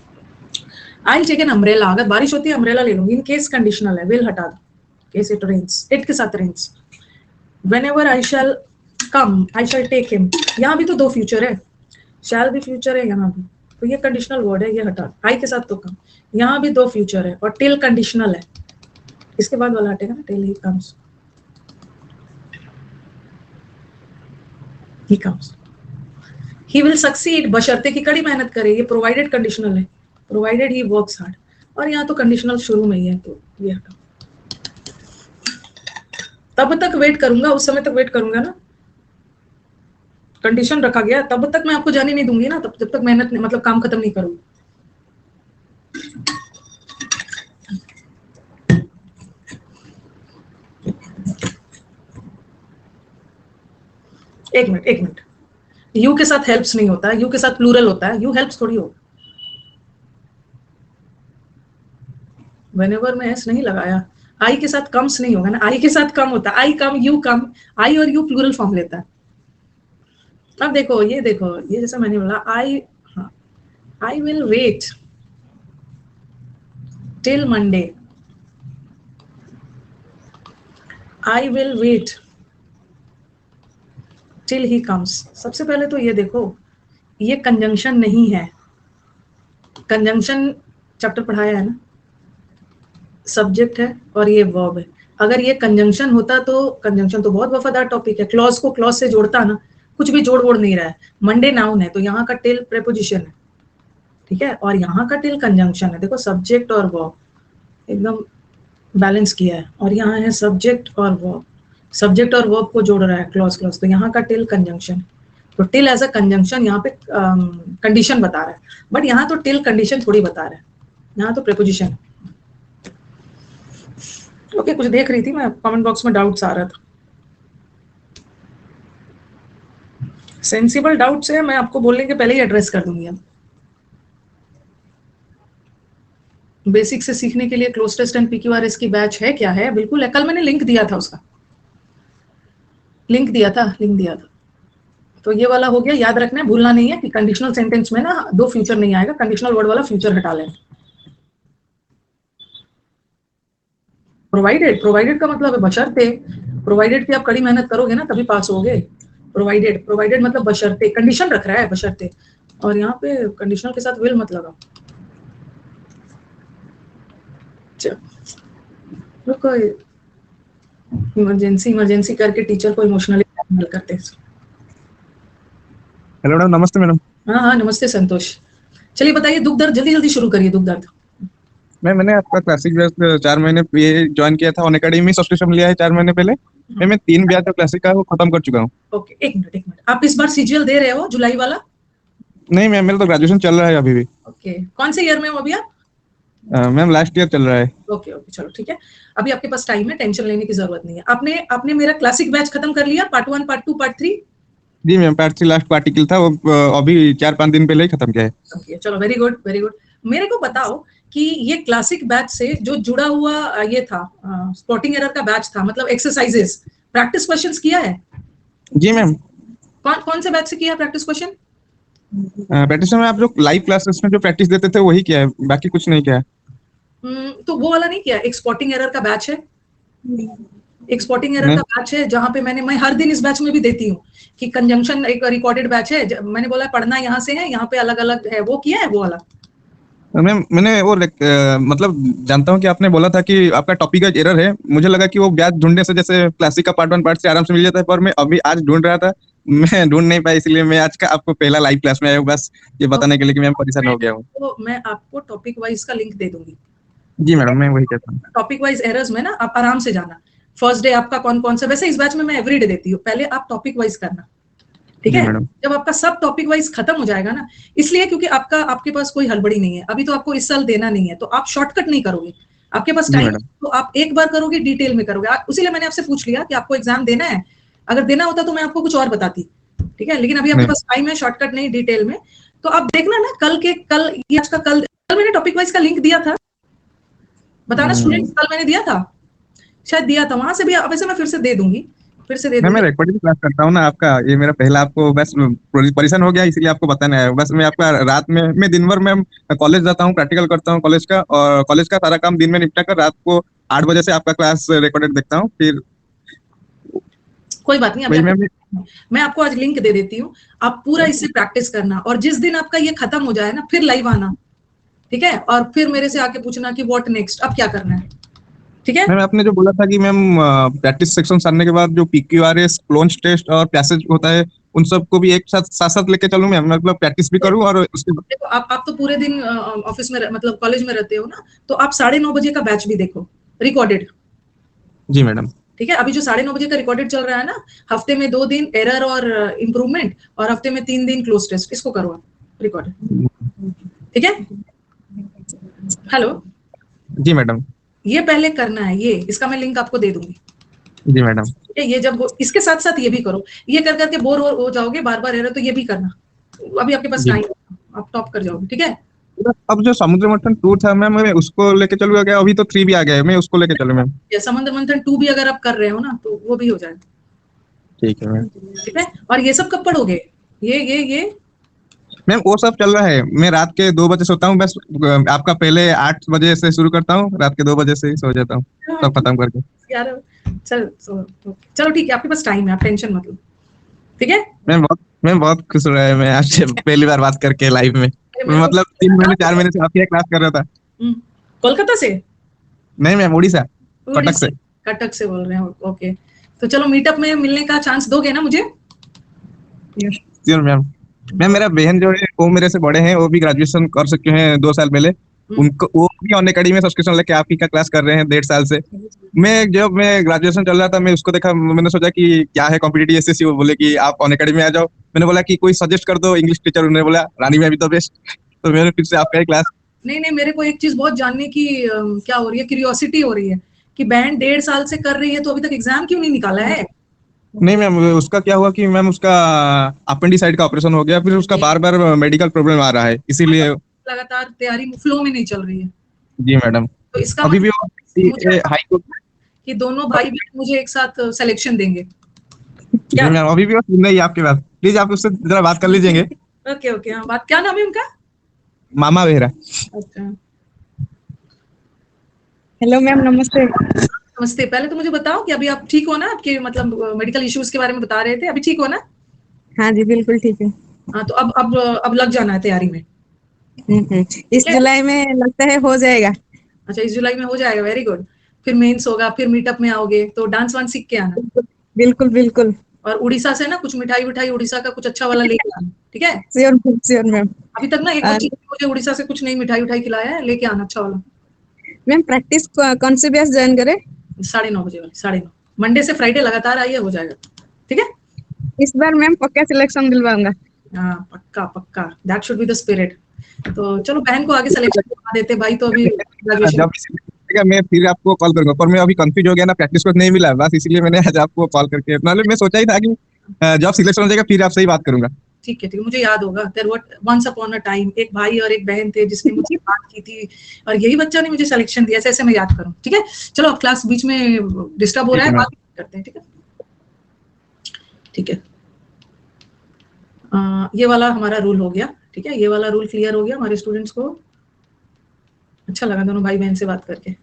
आई टेक एन अम्ब्रेला, अगर बारिश होती है अम्ब्रेला ले लूंगी, इन केस कंडीशनल है, विल हटा दो। केस इट रेन्स, इट के साथ rains. Whenever I shall come, I shall take him, यहाँ भी तो दो फ्यूचर है, शैल भी फ्यूचर है यहाँ भी, तो ये कंडीशनल वर्ड है, ये हटा। आई के साथ तो कम, यहाँ भी दो फ्यूचर है, और टिल कंडीशनल है, इसके बाद वाला हटेगा ना, till he comes, he comes. He will succeed, बशर्ते की कड़ी मेहनत करे, ये प्रोवाइडेड कंडीशनल है, प्रोवाइडेड ही वर्क्स हार्ड, और यहाँ तो कंडीशनल शुरू में ही है तो ये हटा। तब तक वेट करूंगा, उस समय तक वेट करूंगा ना, कंडीशन रखा गया, तब तक मैं आपको जाने नहीं दूंगी ना, तब जब तक मेहनत मतलब काम खत्म नहीं करूंगी। एक मिनट, यू के साथ हेल्प्स नहीं होता है, यू के साथ प्लूरल होता है, यू हेल्प्स थोड़ी होगा। व्हेनेवर में एस नहीं लगाया, आई के साथ कम्स नहीं होगा ना, आई के साथ कम होता है, आई कम, यू कम, आई और यू प्लूरल फॉर्म लेता है। अब देखो, ये जैसा मैंने बोला, आई, हाँ, I will wait till Monday, I will wait till he comes. सबसे पहले तो ये देखो, ये कंजंक्शन नहीं है, कंजंक्शन चैप्टर पढ़ाया है ना, सब्जेक्ट है और ये वर्ब है। अगर ये कंजंक्शन होता तो, कंजंक्शन तो बहुत वफादार टॉपिक है, क्लॉज को क्लॉज से जोड़ता ना, कुछ भी जोड़ वोड़ नहीं रहा है। मंडे नाउन है तो यहाँ का टिल प्रेपोजिशन है, ठीक है, और यहाँ का टिल कंजंक्शन है। देखो सब्जेक्ट और वर्ब एकदम बैलेंस किया है, और यहाँ है सब्जेक्ट और वर्ब, सब्जेक्ट और वर्ब को जोड़ रहा है क्लॉज क्लॉज, तो यहाँ का टिल कंजंक्शन, तो टिल एज अ कंजंक्शन यहाँ पे कंडीशन बता रहा है, बट यहाँ तो टिल कंडीशन थोड़ी बता रहा है, यहाँ तो प्रेपोजिशन। ओके, कुछ देख रही थी मैं, कमेंट बॉक्स में डाउट्स आ रहा था। सेंसिबल डाउट्स है, मैं आपको बोलने के पहले ही एड्रेस कर दूंगी। अब बेसिक से सीखने के लिए क्लोज टेस्ट एंड PQRS की बैच है, क्या है? बिल्कुल है, कल मैंने लिंक दिया था, उसका लिंक दिया था। तो ये वाला हो गया, याद रखना है, भूलना नहीं है कि कंडीशनल सेंटेंस में ना दो फ्यूचर नहीं आएगा, कंडीशनल वर्ड वाला फ्यूचर हटा लें। प्रोवाइडेड का मतलब है बशर्ते, प्रोवाइडेड की आप कड़ी मेहनत करोगे ना तभी पास होगे। प्रोवाइडेड मतलब बशर्ते, कंडीशन रख रहा है बशर्ते, और यहाँ पे कंडीशनल के साथ विल मत लगाओ। रुको, इमरजेंसी करके टीचर को इमोशनली ब्लैकमेल करते हैं। हेलो मैडम, नमस्ते मैडम। हाँ, नमस्ते संतोष। चलिए बताइए, दुख दर्द जल्दी शुरू करिए, दुख दर्द। मैंने आपका क्लासिक बैच 4 महीने ये ज्वाइन किया था, अनअकैडमी सब्सक्रिप्शन लिया है 4 महीने पहले। मैं 3 बैच जो क्लासिक का है वो खत्म कर चुका हूँ। ओके, एक मिनट, आप इस बार CGL दे रहे हो जुलाई वाला? नहीं मैम, मेरा तो ग्रेजुएशन चल रहा है अभी भी। ओके, कौन से ईयर में हो अभी आप? मैम लास्ट ईयर चल रहा है। ओके, चलो ठीक है, अभी आपके पास टाइम है, टेंशन लेने की जरूरत नहीं है। आपने मेरा क्लासिक बैच खत्म कर लिया, पार्ट 1, पार्ट 2, पार्ट 3? जी मैम, पार्ट 3 लास्ट पार्टिकल था, वो अभी 4-5 दिन पहले ही खत्म किया है। ओके, चलो, वेरी गुड। मेरे को बताओ कि ये क्लासिक बैच से जो जुड़ा हुआ ये था, स्पॉटिंग एरर का बैच था, मतलब एक्सरसाइजेस, प्रैक्टिस क्वेश्चंस किया है? जी मैम। कौन से बैच से किया प्रैक्टिस क्वेश्चन? प्रैक्टिस में आप जो लाइव क्लासेस में जो प्रैक्टिस देते थे वही किया है, बाकी कुछ नहीं किया है। तो वो वाला नहीं किया। एक स्पॉटिंग एरर का बैच है, एक स्पॉटिंग एरर नहीं का बैच है जहां पे मैं हर दिन इस बैच में भी देती हूँ कि कंजंक्शन एक रिकॉर्डेड बैच है। मैंने बोला पढ़ना यहाँ से है, यहाँ पे अलग अलग है, वो किया है वो वाला। मैंने वो मतलब जानता हूँ कि आपने बोला था कि आपका टॉपिक का एरर है, मुझे लगा कि वो ब्याज ढूंढने से जैसे क्लासिक का पार्ट 1 पार्ट से आराम से मिल जाता है, पर मैं अभी आज ढूंढ रहा था, मैं ढूंढ नहीं पाया, इसलिए मैं आज का आपको पहला लाइव क्लास में आया हूँ, बस ये तो बताने के लिए कि मैं परेशान हो गया हूँ। तो मैं आपको टॉपिक वाइज का लिंक दे दूंगी। जी मैडम, मैं वही कहता हूँ। टॉपिक वाइज एरर्स में ना आप आराम से जाना। फर्स्ट डे आपका कौन कौन सा, वैसे इस बैच में मैं एवरीडे देती हूँ, पहले आप टॉपिक वाइज करना, ठीक जी है। मैडम। जब आपका सब टॉपिक वाइज खत्म हो जाएगा ना, इसलिए क्योंकि आपके पास कोई हड़बड़ी नहीं है, अभी तो आपको इस साल देना नहीं है, तो आप शॉर्टकट नहीं करोगे, आपके पास जी टाइम, मैडम। तो आप एक बार करोगे, डिटेल में करोगे। उसीलिए मैंने आपसे पूछ लिया कि आपको एग्जाम देना है, अगर देना होता तो मैं आपको कुछ और बताती, ठीक है, लेकिन अभी आपके नहीं पास टाइम है, शॉर्टकट नहीं, डिटेल में। तो आप देखना ना, कल ये आज का कल मैंने टॉपिक वाइज का लिंक दिया था, बताना स्टूडेंट्स, कल मैंने दिया था, शायद दिया था, वहां से भी वैसे मैं फिर से दे दूंगी, फिर से दे मैं दूंगी। रिकॉर्डिंग क्लास करता हूँ ना आपका, ये मेरा पहला, आपको बस परेशान हो गया इसलिए आपको बताना है, बस मैं आपका रात में, मैं दिन भर में कॉलेज जाता हूँ, प्रैक्टिकल करता हूँ कॉलेज का, और कॉलेज का सारा काम दिन में निपटा कर रात को 8 बजे से आपका क्लास रिकॉर्डेड देखता हूँ, फिर कोई बात नहीं, अभी वही मैं आपको आज लिंक दे देती हूँ, आप पूरा इससे प्रैक्टिस करना, और जिस दिन आपका ये खत्म हो जाए ना, फिर लाइव आना, ठीक है, और फिर मेरे से आके पूछना कि व्हाट नेक्स्ट, अब क्या करना है, ठीक है। मैम आपने जो बोला था कि मैम प्रैक्टिस सेक्शन सारने के बाद जो PQRS क्लोन्स टेस्ट और पैसेज होता है, उन सबको भी एक साथ साथ साथ लेके चलूं मैम, मतलब प्रैक्टिस भी करूं और उसके। देखो आप तो पूरे दिन ऑफिस में मतलब कॉलेज में रहते हो ना, तो आप 9:30 बजे का बैच भी देखो, रिकॉर्डेड, जी मैडम। ठीक है। अभी जो 9:30 बजे का रिकॉर्डेड चल रहा है ना, हफ्ते में 2 दिन एरर और इम्प्रूवमेंट, और हफ्ते में 3 दिन क्लोज टेस्ट, इसको करो आप रिकॉर्डेड, ठीक है। हेलो, जी मैडम। ये पहले करना है, ये इसका मैं लिंक आपको दे दूंगी, जी मैडम। ये जब इसके साथ साथ ये भी करो, ये कर करके बोर हो जाओगे बार बार एरर, तो ये भी करना, अभी आपके पास जी टाइम, आप टॉप कर जाओगे, ठीक है। अब जो समुद्र मंथन 2 था मैम, मैं उसको लेके चलूंगा क्या? अभी तो 3 भी आ गया है, मैं उसको लेके चलूँ मैम? या समुद्र मंथन 2 भी अगर आप कर रहे हो ना, तो वो भी हो जाएगा, ठीक है मैम। ठीक है। और ये सब कब पढ़ोगे, ये मैम वो सब चल रहा है, मैं रात के 2 बजे सोता हूँ बस, आपका पहले 8 बजे से शुरू करता हूँ, रात के 2 बजे से ही सो जाता हूँ, सब खत्म करके। यार, चलो ठीक है, आपके पास टाइम है, आप टेंशन मत लो, ठीक है। मैं बहुत खुश हो रहा है, मैं आज पहली बार बात करके लाइव में, मेरे को मतलब 3 महीने 4 महीने से आपकी क्लास कर रहा था। हम्म, कोलकाता से, नहीं मैम, उड़ीसा, कटक उड़ीसा, से। कटक से बोल रहे हैं, ओके। तो चलो मीटअप में मिलने का चांस दोगे ना मुझे? Sure ma'am. मैम मेरा बहन जो है वो मेरे से बड़े हैं, वो भी ग्रेजुएशन कर चुके हैं 2 साल पहले, हम्म, उनको वो भी ऑन अकेडमी में सब्सक्रिप्शन लेके आप ही का क्लास कर रहे हैं 1.5 साल से। जब मैं ग्रेजुएशन चल रहा था, मैं उसको देखा, मैंने सोचा कि क्या है कॉम्पिटिटिव एसएससी, वो बोले कि आप ऑन अकेडमी आ जाओ, मैंने बोला कि कोई सजेस्ट कर दो इंग्लिश टीचर, उन्होंने बोला रानी मैम तो बेस्ट, तो मैंने फिर से आपका ही क्लास। नहीं नहीं, मेरे को एक चीज बहुत जानने की क्या हो रही है, क्यूरियोसिटी हो रही है कि बहन 1.5 साल से कर रही है, तो अभी तक एग्जाम क्यों नहीं निकाला है? नहीं मैम, उसका क्या हुआ कि मैम उसका अपेंडिसाइड का ऑपरेशन हो गया, फिर उसका बार बार मेडिकल प्रॉब्लम आ रहा है, इसीलिए। लगातार तैयारी फ्लो में नहीं चल रही है, जी मैडम। तो इसका अभी भी मतलब मुझे हाई कोर्ट। कि दोनों भाई बहन मुझे एक साथ सिलेक्शन देंगे जी क्या? मैम, अभी भी वो सुन रही है आपके बात, प्लीज आप उससे जरा बात कर लीजिएंगे। ओके ओके, हाँ, बात क्या नाम है उनका? मामा बेहरा। अच्छा, हेलो मैम, नमस्ते। नमस्ते। पहले तो मुझे बताओ कि अभी आप ठीक हो ना, आपके मतलब मेडिकल इश्यूज के बारे में बता रहे थे, अभी ठीक हो ना? हाँ जी, बिल्कुल ठीक है। हाँ, तो अब लग जाना है तैयारी में, इस ठीक है। जुलाई में लगता है हो जाएगा। अच्छा, इस जुलाई में हो जाएगा, वेरी गुड। फिर मेंस होगा, फिर मीटअप में आओगे, तो डांस वांस सीख के आना, बिल्कुल बिल्कुल। और उड़ीसा से ना कुछ मिठाई विठाई उड़ीसा का कुछ अच्छा वाला लेके आना, ठीक है। Sure sure ma'am. अभी तक ना एक बच्ची ने मुझे उड़ीसा से कुछ नई मिठाई उठाई खिलाया है, लेके आना अच्छा वाला। मैम प्रैक्टिस कौन से बैच ज्वाइन करें? 9:30 वाली, 9:30, मंडे से फ्राइडे लगातार आइए, हो जाएगा, ठीक है। इस बार मैम पक्का सिलेक्शन दिलवाऊंगा। हाँ, पक्का पक्का, that should be the spirit. तो चलो बहन को आगे सिलेक्शन करवा देते, भाई तो अभी ग्रेजुएशन। जब मैं फिर आपको कॉल करूंगा, पर मैं अभी कंफ्यूज हो गया ना, प्रैक्टिस को नहीं मिला, बस इसलिए मैंने आज आपको कॉल करके, मतलब मैं सोचा ही था कि जब सिलेक्शन हो जाएगा फिर आपसे ही बात करूंगा। ठीक है, ठीक है, मुझे याद होगा, there what once upon a time एक भाई और एक बहन थे जिसने मुझसे बात की थी, और यही बच्चा ने मुझे सिलेक्शन दिया, ऐसे ऐसे मैं याद करूं, ठीक है। चलो, अब क्लास बीच में डिस्टर्ब हो रहा ठीक है, है मैम। बात करते हैं, ठीक है, ठीक है। ये वाला हमारा रूल हो गया, ठीक है, ये वाला रूल क्लियर हो गया हमारे स्टूडेंट्स को। अच्छा लगा दोनों भाई बहन से बात करके।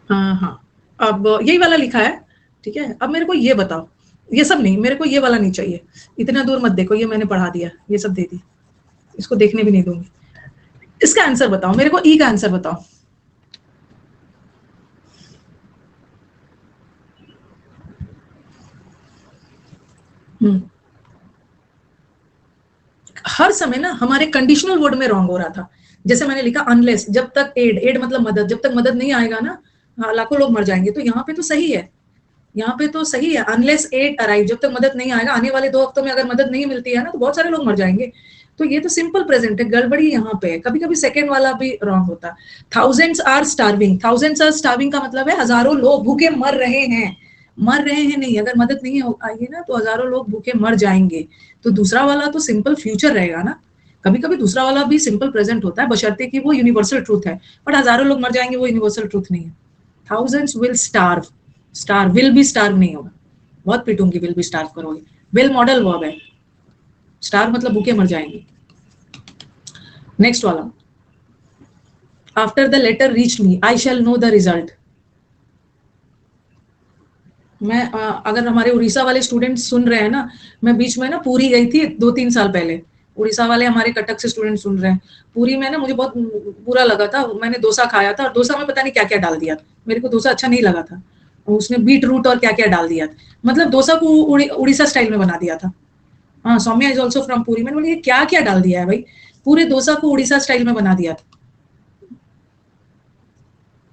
हाँ, अब यही वाला लिखा है, ठीक है। अब मेरे को ये बताओ, ये सब नहीं, मेरे को ये वाला नहीं चाहिए, इतना दूर मत देखो, ये मैंने पढ़ा दिया, ये सब दे दी, इसको देखने भी नहीं दूंगी। इसका आंसर बताओ मेरे को, ई का आंसर बताओ। हर समय ना हमारे कंडीशनल वर्ड में रॉन्ग हो रहा था। जैसे मैंने लिखा अनलेस, जब तक एड, एड मतलब मदद, जब तक मदद नहीं आएगा ना लाखों लोग मर जाएंगे। तो यहाँ पे तो सही है, यहाँ पे तो सही है, अनलेस एड अराइव, जब तक मदद नहीं आएगा, आने वाले 2 हफ्तों में अगर मदद नहीं मिलती है ना तो बहुत सारे लोग मर जाएंगे। तो ये तो सिंपल प्रेजेंट है, गड़बड़ी यहाँ पे है। कभी कभी सेकेंड वाला भी रॉन्ग होता है। Thousands are starving, thousands are starving का मतलब है हजारों लोग भूखे मर रहे हैं। मर रहे हैं नहीं, अगर मदद नहीं आएगी ना तो हजारों लोग भूखे मर जाएंगे। तो दूसरा वाला तो सिंपल फ्यूचर रहेगा ना। कभी कभी दूसरा वाला भी सिंपल प्रेजेंट होता है, बशर्ते कि वो यूनिवर्सल ट्रूथ है, बट हजारों लोग मर जाएंगे वो यूनिवर्सल ट्रूथ नहीं है। Thousands will starve, star will भी स्टार्व नहीं होगा, बहुत पिटूंगी विल भी स्टार्व करोगे। विल मॉडल वर्ब है, स्टार मतलब भूखे मर जाएंगे। नेक्स्ट वाला, after the letter reach me I shall know the result. मैं अगर हमारे उड़ीसा वाले स्टूडेंट्स सुन रहे हैं ना, मैं बीच में ना पूरी गई थी 2-3 साल पहले। उड़ीसा वाले हमारे कटक से स्टूडेंट सुन रहे हैं। पूरी में ना मुझे बहुत बुरा लगा था, मैंने डोसा खाया था और डोसा में पता नहीं क्या क्या डाल दिया, मेरे को डोसा अच्छा नहीं लगा था। उसने बीट रूट और क्या क्या डाल दिया, मतलब डोसा को उड़ीसा स्टाइल में बना दिया था। हाँ, Soumya is also from Puri. मैंने बोली ये क्या क्या डाल दिया है भाई, पूरे डोसा को उड़ीसा स्टाइल में बना दिया था।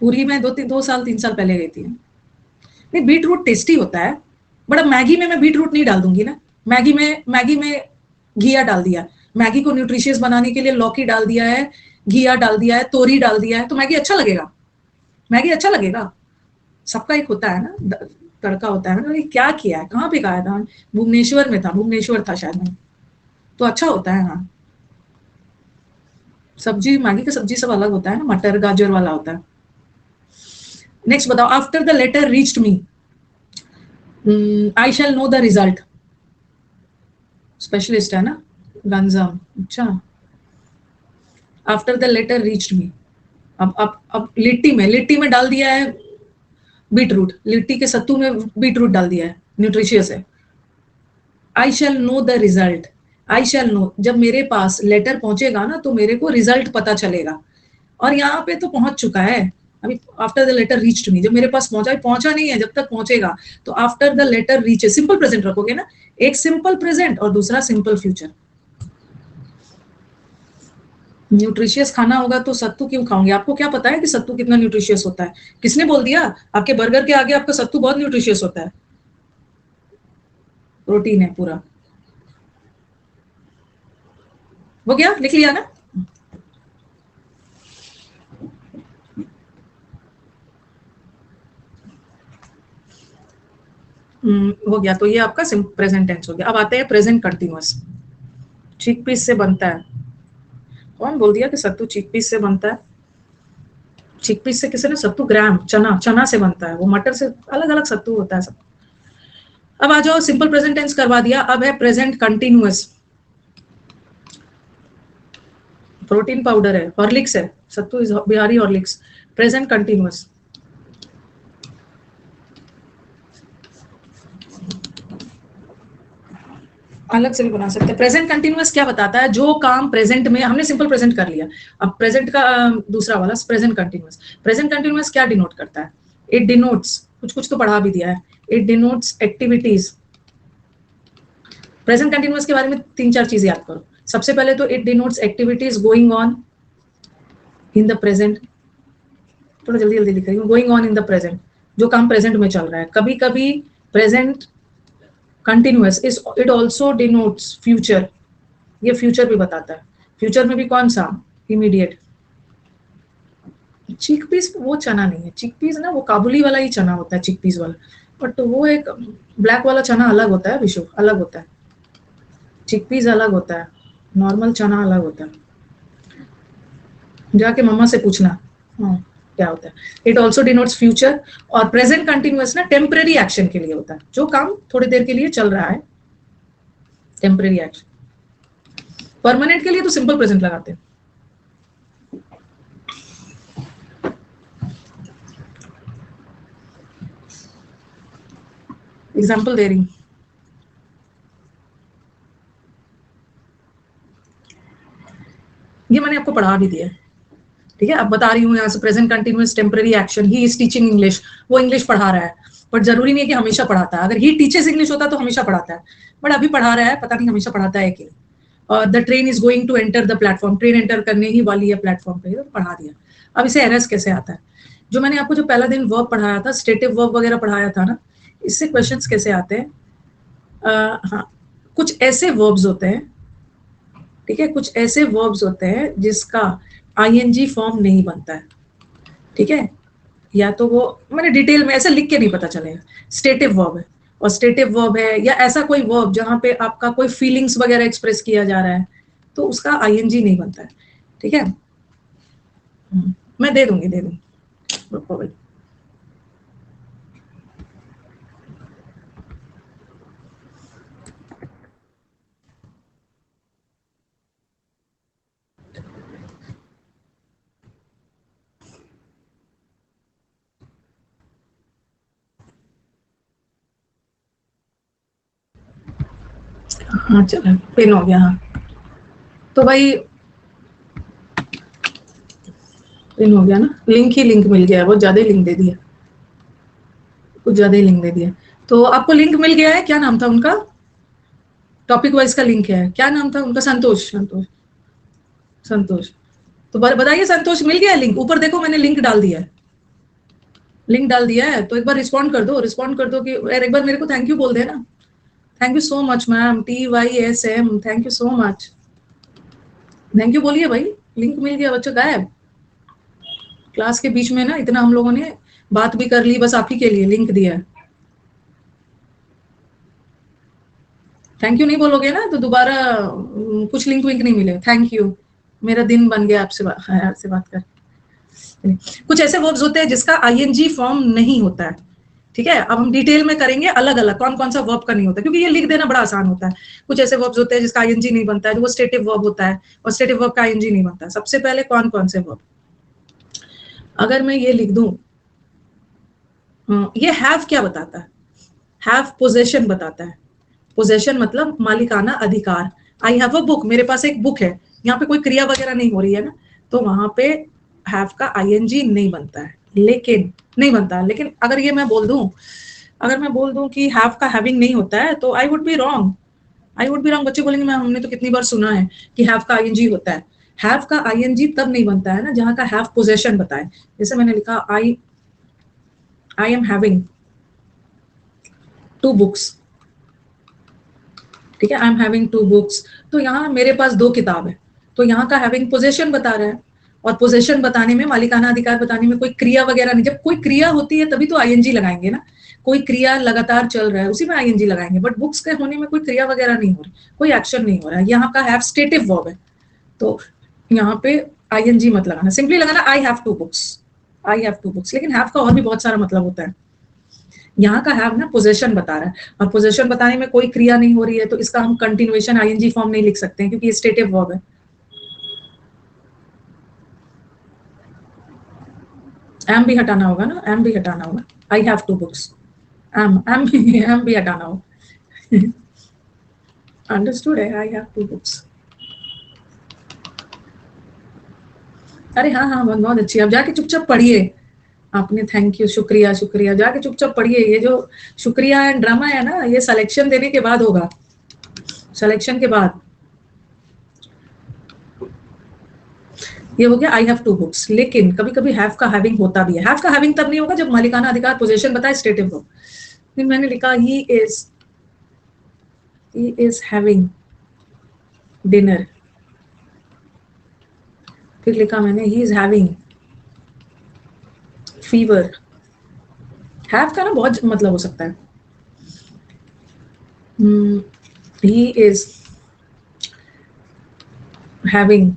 पूरी में 2 साल 3 साल पहले गई थी। नहीं, बीट रूट टेस्टी होता है, बट अब मैगी में मैं बीट रूट नहीं डाल दूंगी ना। मैगी में घिया डाल दिया, मैगी को न्यूट्रिशियस बनाने के लिए लौकी डाल दिया है, घिया डाल दिया है, तोरी डाल दिया है, तो मैगी अच्छा लगेगा, मैगी अच्छा लगेगा। सबका एक होता है ना तड़का होता है ना। क्या किया है, कहाँ पे खाया था, भुवनेश्वर में था, भुवनेश्वर था शायद में, तो अच्छा होता है। हाँ, सब्जी, मैगी का सब्जी सब अलग होता है ना, मटर गाजर वाला होता है। नेक्स्ट बताओ, after the letter reached me I shall know the result. Specialist है ना गंजाम। अच्छा, after the letter reached me, अब लिट्टी में डाल दिया है बीट रूट, लिट्टी के सत्तू में बीट रूट डाल दिया है, न्यूट्रिशियस है। I shall know the result, I shall know, जब मेरे पास लेटर पहुंचेगा ना तो मेरे को रिजल्ट पता चलेगा। और यहाँ पे तो पहुंच चुका है अभी, आफ्टर द लेटर रीच्ड मी, जब मेरे पास पहुंचा नहीं है, जब तक पहुंचेगा। तो after the letter reach, simple present रखोगे ना, एक सिंपल प्रेजेंट और दूसरा सिंपल फ्यूचर। न्यूट्रिशियस खाना होगा तो सत्तू क्यों खाओगे, आपको क्या पता है कि सत्तू कितना न्यूट्रिशियस होता है? किसने बोल दिया आपके बर्गर के आगे आपका सत्तू बहुत न्यूट्रिशियस होता है? प्रोटीन है पूरा। वो क्या लिख लिया ना? हो गया, तो ये आपका प्रेजेंट टेंस हो गया। अब आते हैं प्रेजेंट कंटिन्यूअस। चिकपीस से बनता है, कौन बोल दिया कि सत्तू चिकपीस से बनता है? चिकपीस से किसी ने, सत्तू ग्राम चना से बनता है, वो मटर से अलग अलग सत्तू होता है सब। अब आ जाओ, सिंपल प्रेजेंट टेंस करवा दिया, अब है प्रेजेंट कंटिन्यूअस। प्रोटीन पाउडर है, हॉर्लिक्स है, sattu is Bihari Horlicks. Present continuous अलग से भी बना सकते हैं। प्रेजेंट कंटिन्यूअस क्या बताता है, जो काम प्रेजेंट में, हमने सिंपल प्रेजेंट कर लिया, अब प्रेजेंट का दूसरा वाला प्रेजेंट कंटिन्यूअस। प्रेजेंट कंटिन्यूअस क्या डिनोट करता है? इट डिनोट्स, कुछ तो पढ़ा भी दिया है, it denotes activities. Present continuous के बारे में 3-4 चीजें याद करो। सबसे पहले तो it denotes activities going on in the present, थोड़ा जल्दी जल्दी लिख रही हूँ, going on in the present, जो काम प्रेजेंट में चल रहा है। कभी कभी present continuous it also denotes future, ये फ्यूचर भी बताता है। फ्यूचर में भी कौन सा? इमीडिएट। चिकपीस वो चना नहीं है, चिकपीस ना वो काबुली वाला ही चना होता है, चिकपीस वाला, बट वो एक ब्लैक वाला चना अलग होता है, विशु अलग होता है, चिकपीस अलग होता है, नॉर्मल चना अलग होता है। जाके मम्मा से पूछना। हाँ, क्या होता है. It also denotes future. और प्रेजेंट कंटिन्यूअस ना टेम्पररी एक्शन के लिए होता है, जो काम थोड़ी देर के लिए चल रहा है, टेम्पररी एक्शन. परमानेंट के लिए तो सिंपल प्रेजेंट लगाते हैं. एग्जाम्पल दे रही हूं. ये मैंने आपको पढ़ा भी दिया है, ठीक है. अब बता रही हूँ यहाँ से present continuous temporary action. He is teaching English. वो इंग्लिश पढ़ा रहा है, बट जरूरी नहीं है कि हमेशा पढ़ाता है. अगर ही टीचेस इंग्लिश होता तो हमेशा पढ़ाता है, बट अभी पढ़ा रहा है, पता नहीं हमेशा पढ़ाता है कि. और the train is going to enter the platform. Train enter करने ही वाली है प्लेटफॉर्म पे, तो पढ़ा दिया. अब इसे एरर्स कैसे आता है. जो मैंने आपको जो पहला दिन वर्ब पढ़ाया था, स्टेटिव वर्ब वगैरह पढ़ाया था ना, इससे क्वेश्चंस कैसे आते हैं. हाँ, कुछ ऐसे वर्ब्स होते हैं, ठीक है, कुछ ऐसे वर्ब्स होते हैं जिसका आईएनजी फॉर्म नहीं बनता है, ठीक है. या तो वो मैंने डिटेल में ऐसे लिख के नहीं पता चलेगा. स्टेटिव वर्ब है, और स्टेटिव वर्ब है, या ऐसा कोई वर्ब जहां पे आपका कोई फीलिंग्स वगैरह एक्सप्रेस किया जा रहा है, तो उसका आईएनजी नहीं बनता है, ठीक है. मैं दे दूंगी. हाँ चलो, पिन हो गया. हाँ, तो भाई पिन हो गया ना. लिंक ही लिंक मिल गया, बहुत ज्यादा लिंक दे दिया, कुछ ज्यादा ही लिंक दे दिया. तो आपको लिंक मिल गया है. क्या नाम था उनका, टॉपिक वाइज का लिंक है, क्या नाम था उनका. संतोष. तो बताइए, संतोष मिल गया लिंक. ऊपर देखो, मैंने लिंक डाल दिया है. लिंक डाल दिया है, तो एक बार रिस्पॉन्ड कर दो कि एक बार मेरे को थैंक यू बोल देना. Thank you so much ma'am, TYSM, thank you so much. Thank you बोलिए भाई. लिंक मिल गया बच्चों. गायब क्लास के बीच में ना, इतना हम लोगों ने बात भी कर ली, बस आप ही के लिए लिंक दिया है. थैंक यू नहीं बोलोगे ना तो दोबारा कुछ लिंक विंक नहीं मिले. थैंक यू, मेरा दिन बन गया आपसे बात कर. कुछ ऐसे वर्ब्स होते हैं जिसका आईएनजी फॉर्म नहीं होता है, ठीक है. अब हम डिटेल में करेंगे अलग अलग कौन कौन सा वर्ब का नहीं होता, क्योंकि ये लिख देना बड़ा आसान होता है. कुछ ऐसे वर्ब्स होते हैं जिसका आईएनजी नहीं बनता है, जो वो स्टेटिव वर्ब होता है, और स्टेटिव वर्ब का आईएनजी नहीं बनता. सबसे पहले कौन कौन से वर्ब. अगर मैं ये लिख दूं, ये हैव क्या बताता है. हैव पोजेशन बताता है. पोजेशन मतलब मालिकाना अधिकार. आई हैव अ बुक, मेरे पास एक बुक है. यहाँ पे कोई क्रिया वगैरह नहीं हो रही है ना, तो वहां पे हैव का आईएनजी नहीं बनता है. लेकिन अगर ये मैं बोल दूं कि हैव का हैविंग नहीं होता है, तो आई वुड बी रॉन्ग. बच्चे बोलेंगे मैम हमने तो कितनी बार सुना है कि हैव का आईएनजी होता है. हैव का आईएनजी तब नहीं बनता है ना जहां का हैव पोजेशन बताए. जैसे मैंने लिखा आई एम हैविंग 2 बुक्स, ठीक है. आई एम हैविंग 2 बुक्स, तो यहाँ मेरे पास 2 किताब है, तो यहाँ का हैविंग पोजेशन बता रहा है. और पोजेशन बताने में, मालिकाना अधिकार बताने में कोई क्रिया वगैरह नहीं. जब कोई क्रिया होती है तभी तो आईएनजी लगाएंगे ना. कोई क्रिया लगातार चल रहा है उसी में आईएनजी लगाएंगे, बट बुक्स के होने में कोई क्रिया वगैरह नहीं हो रही, कोई एक्शन नहीं हो रहा है. यहाँ का हैव स्टेटिव वर्ब है, तो यहाँ पे आईएनजी मत लगाना, सिंपली लगाना आई हैव 2 बुक्स. लेकिन हैव का और भी बहुत सारा मतलब होता है. यहाँ का हैव ना पोजेशन बता रहा है, और पोजेशन बताने में कोई क्रिया नहीं हो रही है, तो इसका हम कंटिन्यूएशन आईएनजी फॉर्म नहीं लिख सकते हैं, क्योंकि ये स्टेटिव वर्ब है. एम भी हटाना होगा ना, एम भी हटाना होगा. आई हैव 2 बुक्स, एम भी हटाना होगा. अंडरस्टूड है. I have 2 books. अरे हाँ, बहुत अच्छी. अब जाके चुपचाप पढ़िए. आपने थैंक यू, शुक्रिया, जाके चुपचाप पढ़िए. ये जो शुक्रिया एंड ड्रामा है ना, ये सिलेक्शन देने के बाद होगा. सिलेक्शन के बाद ये हो गया आई हैव 2 बुक्स. लेकिन कभी कभी हैव का हैविंग होता भी है. हैव का हैविंग तब नहीं होगा जब मालिकाना अधिकार पोजीशन बताए स्टेटिव हो. फिर मैंने लिखा ही इज हैविंग डिनर. फिर लिखा मैंने ही इज हैविंग फीवर. हैव का ना बहुत मतलब हो सकता है. He is having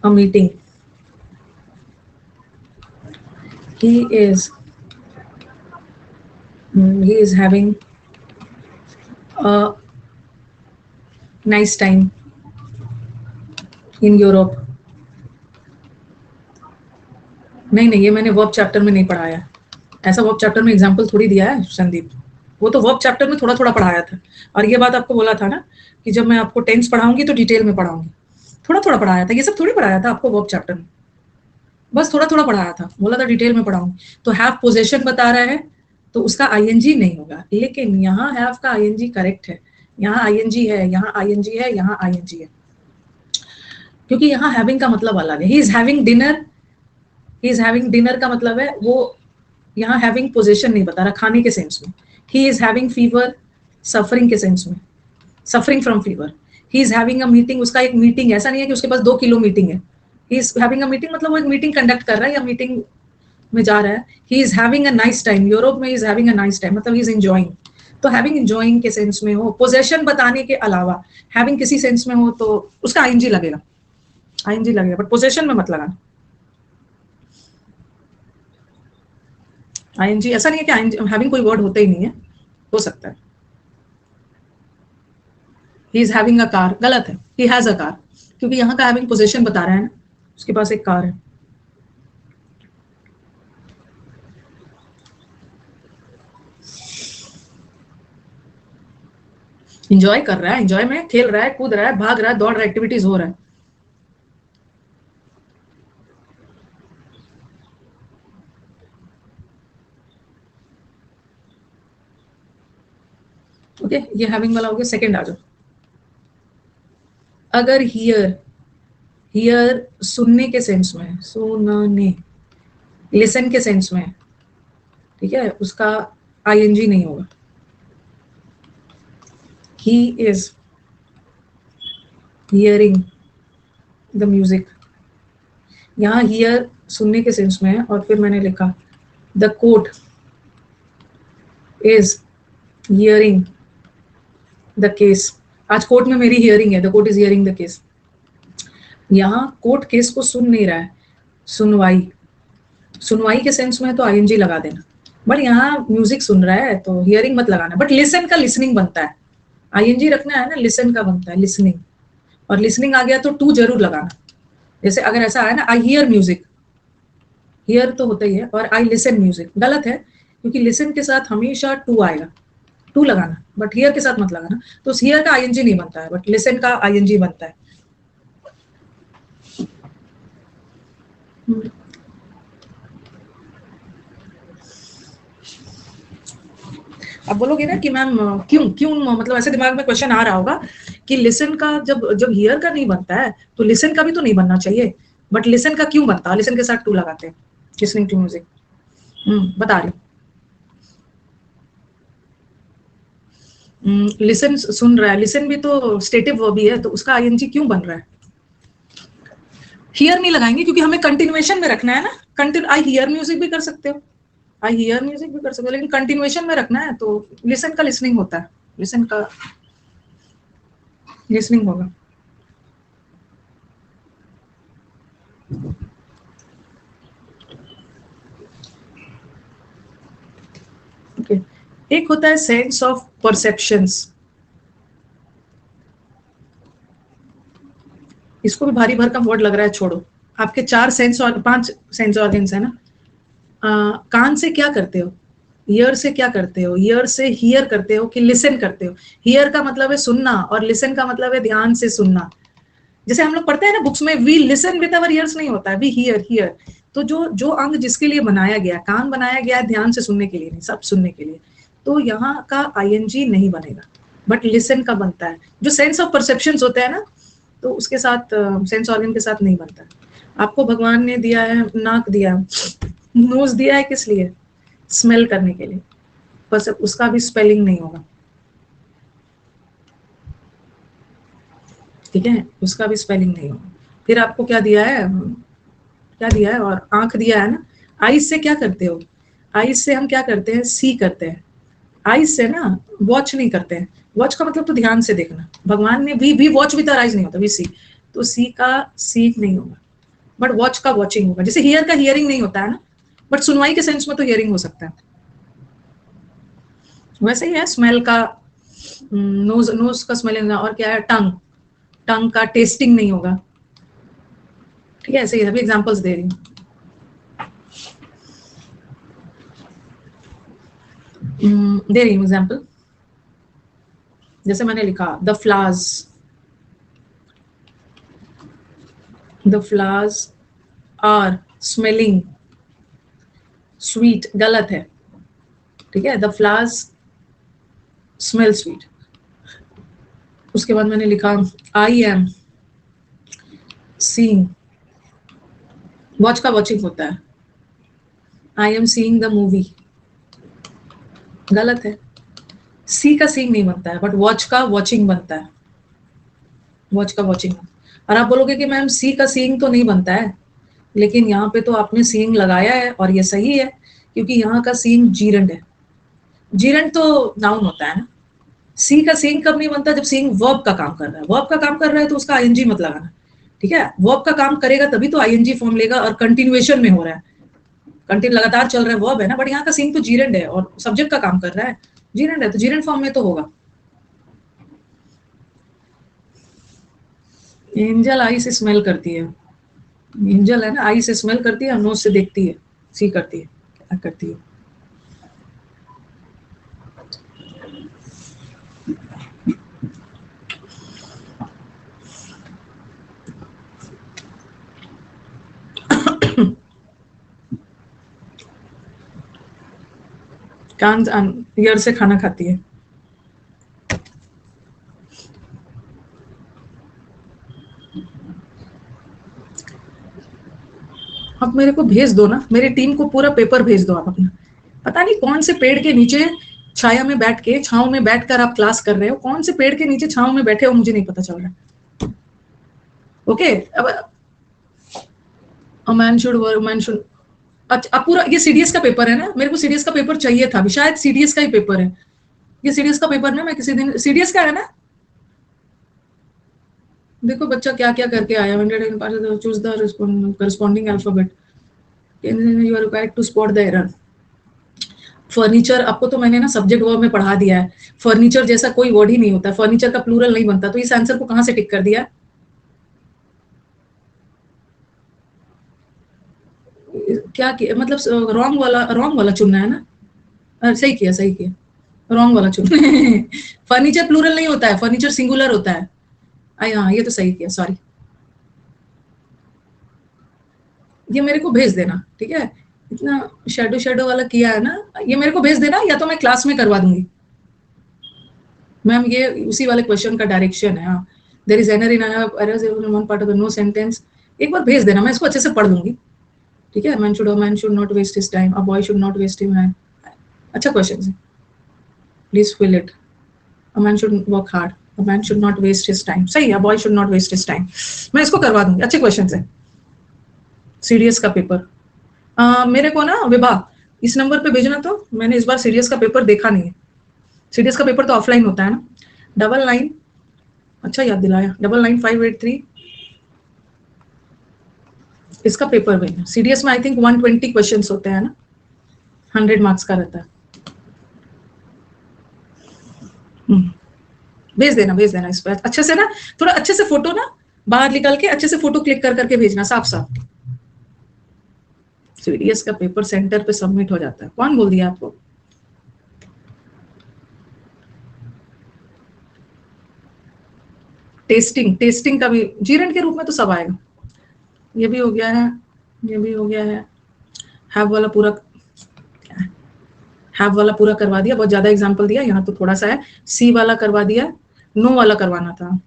a meeting. he is having a nice time in Europe. नहीं, ये मैंने वर्ब चैप्टर में नहीं पढ़ाया, ऐसा वर्ब चैप्टर में एग्जाम्पल थोड़ी दिया है संदीप, वो तो वर्ब चैप्टर में थोड़ा थोड़ा पढ़ाया था। और ये बात आपको बोला था ना कि जब मैं आपको टेंस पढ़ाऊंगी तो डिटेल में पढ़ाऊंगी, थोड़ा थोड़ा पढ़ाया था, ये सब थोड़ी पढ़ाया था आपको वर्ब चैप्टर में, बस थोड़ा थोड़ा पढ़ाया था, बोला था डिटेल में पढ़ाऊंगी। तो हैव पोजेशन बता रहा है तो उसका आईएनजी नहीं होगा, लेकिन यहाँ हैव का आईएनजी करेक्ट है, यहाँ आईएनजी है, यहाँ आईएनजी है, यहाँ आईएनजी है, क्योंकि यहाँ हैविंग का मतलब अलग है। He is having dinner, he is having dinner का मतलब है वो, यहाँ हैविंग पोजीशन नहीं बता रहा खाने के सेंस में। ही इज हैविंग फीवर सफरिंग के सेंस में, suffering from fever. He is having a meeting, उसका एक मीटिंग, ऐसा नहीं है कि उसके पास 2 किलो मीटिंग है। He is having a meeting मतलब वो एक मीटिंग कंडक्ट कर रहा है या मीटिंग में जा रहा है। He is having a nice time, Europe में is having a nice time मतलब ही इज एंजॉइंग। तो हैविंग एंजॉइंग के सेंस में हो, पोजेशन बताने के अलावा हैविंग किसी सेंस में हो तो उसका आईएनजी लगेगा, आईएनजी लगेगा, बट पोजेशन में मत लगाना। आईएनजी ऐसा नहीं है कि आईएनजी हैविंग कोई वर्ड होता ही नहीं है, हो सकता है। He is having a car, गलत है, ही हैज अ कार, क्योंकि यहाँ का हैविंग पोजीशन बता रहा है ना, उसके पास एक कार है। एंजॉय कर रहा है, एंजॉय में खेल रहा है, कूद रहा है, भाग रहा है, दौड़ रहा है, एक्टिविटीज हो रहा है। ओके, ये हैविंग वाला हो गया। सेकंड आ जाओ। अगर हियर, हियर सुनने के सेंस में, सुनने, लिसन के सेंस में, ठीक है, उसका आईएनजी नहीं होगा। He is hearing the music, यहाँ हियर सुनने के सेंस में है, और फिर मैंने लिखा the court is hearing the case. आज कोर्ट में मेरी हियरिंग है, the court is hearing the case. यहाँ कोर्ट केस को सुन नहीं रहा है, सुनवाई, सुनवाई के सेंस में तो आईएनजी लगा देना, बट यहाँ म्यूजिक सुन रहा है तो हियरिंग मत लगाना। बट लिसन का लिसनिंग बनता है, आईएनजी रखना है ना, लिसन का बनता है लिसनिंग, और लिसनिंग आ गया तो टू जरूर लगाना। जैसे अगर ऐसा है ना, आई हियर म्यूजिक, हियर तो होता ही है, और आई लिसन म्यूजिक, गलत है, क्योंकि लिसन के साथ हमेशा टू आएगा, टू लगाना, बट हियर के साथ मत लगाना। तो हियर का आईएनजी नहीं बनता है, बट लिसन का आईएनजी बनता है। अब बोलोगे ना कि मैम क्यों क्यों, मतलब ऐसे दिमाग में क्वेश्चन आ रहा होगा कि लिसन का जब हियर का नहीं बनता है तो लिसन का भी तो नहीं बनना चाहिए, बट लिसन का क्यों बनता है, लिसन के साथ टू लगाते हैं, लिसनिंग टू म्यूजिक। बता रही हूँ। लिसन सुन रहा है, लिसन भी तो स्टेटिव वर्ब ही है, तो उसका आईएनजी क्यों बन रहा है। हियर नहीं लगाएंगे क्योंकि हमें कंटिन्यूएशन में रखना है ना, आई हियर म्यूजिक भी कर सकते हो, आई हियर म्यूजिक भी कर सकते हो, लेकिन कंटिन्यूएशन में रखना है तो लिसन का लिसनिंग होता है, लिसन का लिसनिंग होगा। ओके, एक होता है सेंस ऑफ परसेप्शंस, इसको भी भारी भरकम वर्ड लग रहा है, छोड़ो। आपके 4 सेंस और 5 सेंस ऑर्गन्स है ना। कान से क्या करते हो, ईयर से क्या करते हो, ईयर से हियर करते हो कि लिसन करते हो। हियर का मतलब है सुनना, और लिसन का मतलब है ध्यान से सुनना। जैसे हम लोग पढ़ते हैं ना बुक्स में, we listen with our ears नहीं होता है, वी हियर, हियर। तो जो अंग जिसके लिए बनाया गया, कान बनाया गया है ध्यान से सुनने के लिए, नहीं, सब सुनने के लिए, तो यहाँ का आईएनजी नहीं बनेगा, बट लिसन का बनता है। जो सेंस ऑफ परसेप्शंस होते हैं ना, तो उसके साथ सेंस ऑर्गन के साथ नहीं बनता। आपको भगवान ने दिया है नाक, दिया नोज दिया है, किस लिए, स्मेल करने के लिए, बस उसका भी स्पेलिंग नहीं होगा, ठीक है, उसका भी स्पेलिंग नहीं होगा। फिर आपको क्या दिया है, क्या दिया है, और आंख दिया है ना। आईज से क्या करते हो, आईज से हम क्या करते हैं, सी करते हैं। आईज से ना वॉच नहीं करते हैं, वॉच का मतलब तो ध्यान से देखना। भगवान ने we watch with our eyes नहीं होता, वी सी, तो सी का सी नहीं होगा, बट वॉच का वॉचिंग होगा। जैसे हियर का हियरिंग नहीं होता है ना, बट सुनवाई के सेंस में तो हियरिंग हो सकता है। वैसे ही है स्मेल का, नोज, नोज का स्मेलिंग, और क्या है टंग, टंग का टेस्टिंग नहीं होगा। ठीक है, ऐसे ही अभी एग्जांपल्स दे रही हूँ। दे रही हूँ एग्जांपल, जैसे मैंने लिखा the flowers are smelling sweet, गलत है। ठीक है, द फ्लावर्स स्मेल स्वीट। उसके बाद मैंने लिखा आई एम सीइंग, वॉच का वॉचिंग होता है, I am seeing the movie, गलत है। सी का सीइंग नहीं बनता है, बट वॉच का वॉचिंग बनता है, वॉच का वॉचिंग। और आप बोलोगे कि मैम सी का सीइंग तो नहीं बनता है, लेकिन यहाँ पे तो आपने सीइंग लगाया है और ये सही है, क्योंकि यहाँ का सीइंग जीरेंड है। जीरेंड तो नाउन होता है ना। सी का सीइंग कब नहीं बनता, जब सीइंग वर्ब का काम कर रहा है। वर्ब का काम कर रहा है तो उसका आईएनजी मत लगाना। ठीक है, वर्ब का काम करेगा तभी तो आईएनजी फॉर्म लेगा, और कंटिन्यूएशन में हो रहा है, कंटिन्यू लगातार चल रहा है, वर्ब है ना। बट यहाँ का सीइंग तो जीरेंड है और सब्जेक्ट का काम कर रहा है, जीरेंड है, तो जीरेंड फॉर्म में तो होगा। एंजल आई से स्मेल करती है, एंजल है ना, आई से स्मेल करती है, नोज से देखती है, सी करती है, क्या करती है। कान ईयर से खाना खाती है। आप मेरे को भेज दो ना, मेरी टीम को पूरा पेपर भेज दो आप अपना। पता नहीं कौन से पेड़ के नीचे छाया में बैठ के, छांव में बैठकर आप क्लास कर रहे हो, कौन से पेड़ के नीचे छांव में बैठे हो, मुझे नहीं पता चल रहा। ओके, अब मैन शुड, अच्छा अब पूरा ये सीडीएस का पेपर है ना, मेरे को सीडीएस का पेपर चाहिए था, शायद सीडीएस का ही पेपर है ये, सीडीएस का पेपर ना, मैं किसी दिन, सीडीएस का है ना। देखो बच्चा क्या क्या करके आया, 100 choose the corresponding alphabet, you are required to spot the error. Furniture आपको तो मैंने ना सब्जेक्ट वर्ब में पढ़ा दिया है, फर्नीचर जैसा कोई वर्ड ही नहीं होता, फर्नीचर का प्लूरल नहीं बनता, तो इस आंसर को कहां से टिक कर दिया, क्या किया, मतलब रॉन्ग वाला चुनना है ना। सही किया, सही किया, रॉन्ग वाला चुनना है। फर्नीचर प्लूरल नहीं होता है, फर्नीचर सिंगुलर होता है। हाँ ये तो सही किया, सॉरी। ये मेरे को भेज देना, ठीक है। इतना शेडो वाला किया है ना, ये मेरे को भेज देना, या तो मैं क्लास में करवा दूंगी। मैम ये उसी वाले क्वेश्चन का डायरेक्शन है। हाँ, there is error in one part of the no sentence, एक बार भेज देना, मैं इसको अच्छे से पढ़ दूंगी। ठीक है, man should not waste his time, a boy should not waste his time. अच्छा क्वेश्चन है, please fill it. A man should work hard, a man should not waste his time, सही है, a boy should not waste his time, मैं इसको करवा दूंगी। अच्छे question है, सीडीएस का पेपर। मेरे को ना विभा इस नंबर पे भेजना, तो मैंने इस बार सीडीएस का पेपर देखा नहीं है। सीडीएस का पेपर तो ऑफलाइन होता है ना। 99, अच्छा याद दिलाया, 99583 इसका पेपर भेजना। सीडीएस में आई थिंक 120 क्वेश्चंस होते हैं ना, 100 मार्क्स का रहता है। भेज देना इस पर अच्छे से ना, थोड़ा अच्छे से फोटो ना बाहर निकल के अच्छे से फोटो क्लिक कर करके भेजना, साफ साफ। सीडीएस का पेपर सेंटर पे सबमिट हो जाता है, कौन बोल दिया आपको। टेस्टिंग का भी जीरेंड के रूप में तो सब आएगा। ये भी हो गया है, ये भी हो गया है। हैव वाला पूरा करवा दिया, बहुत ज्यादा एग्जांपल दिया, यहाँ तो थोड़ा सा है। सी वाला करवा दिया, नो वाला करवाना था।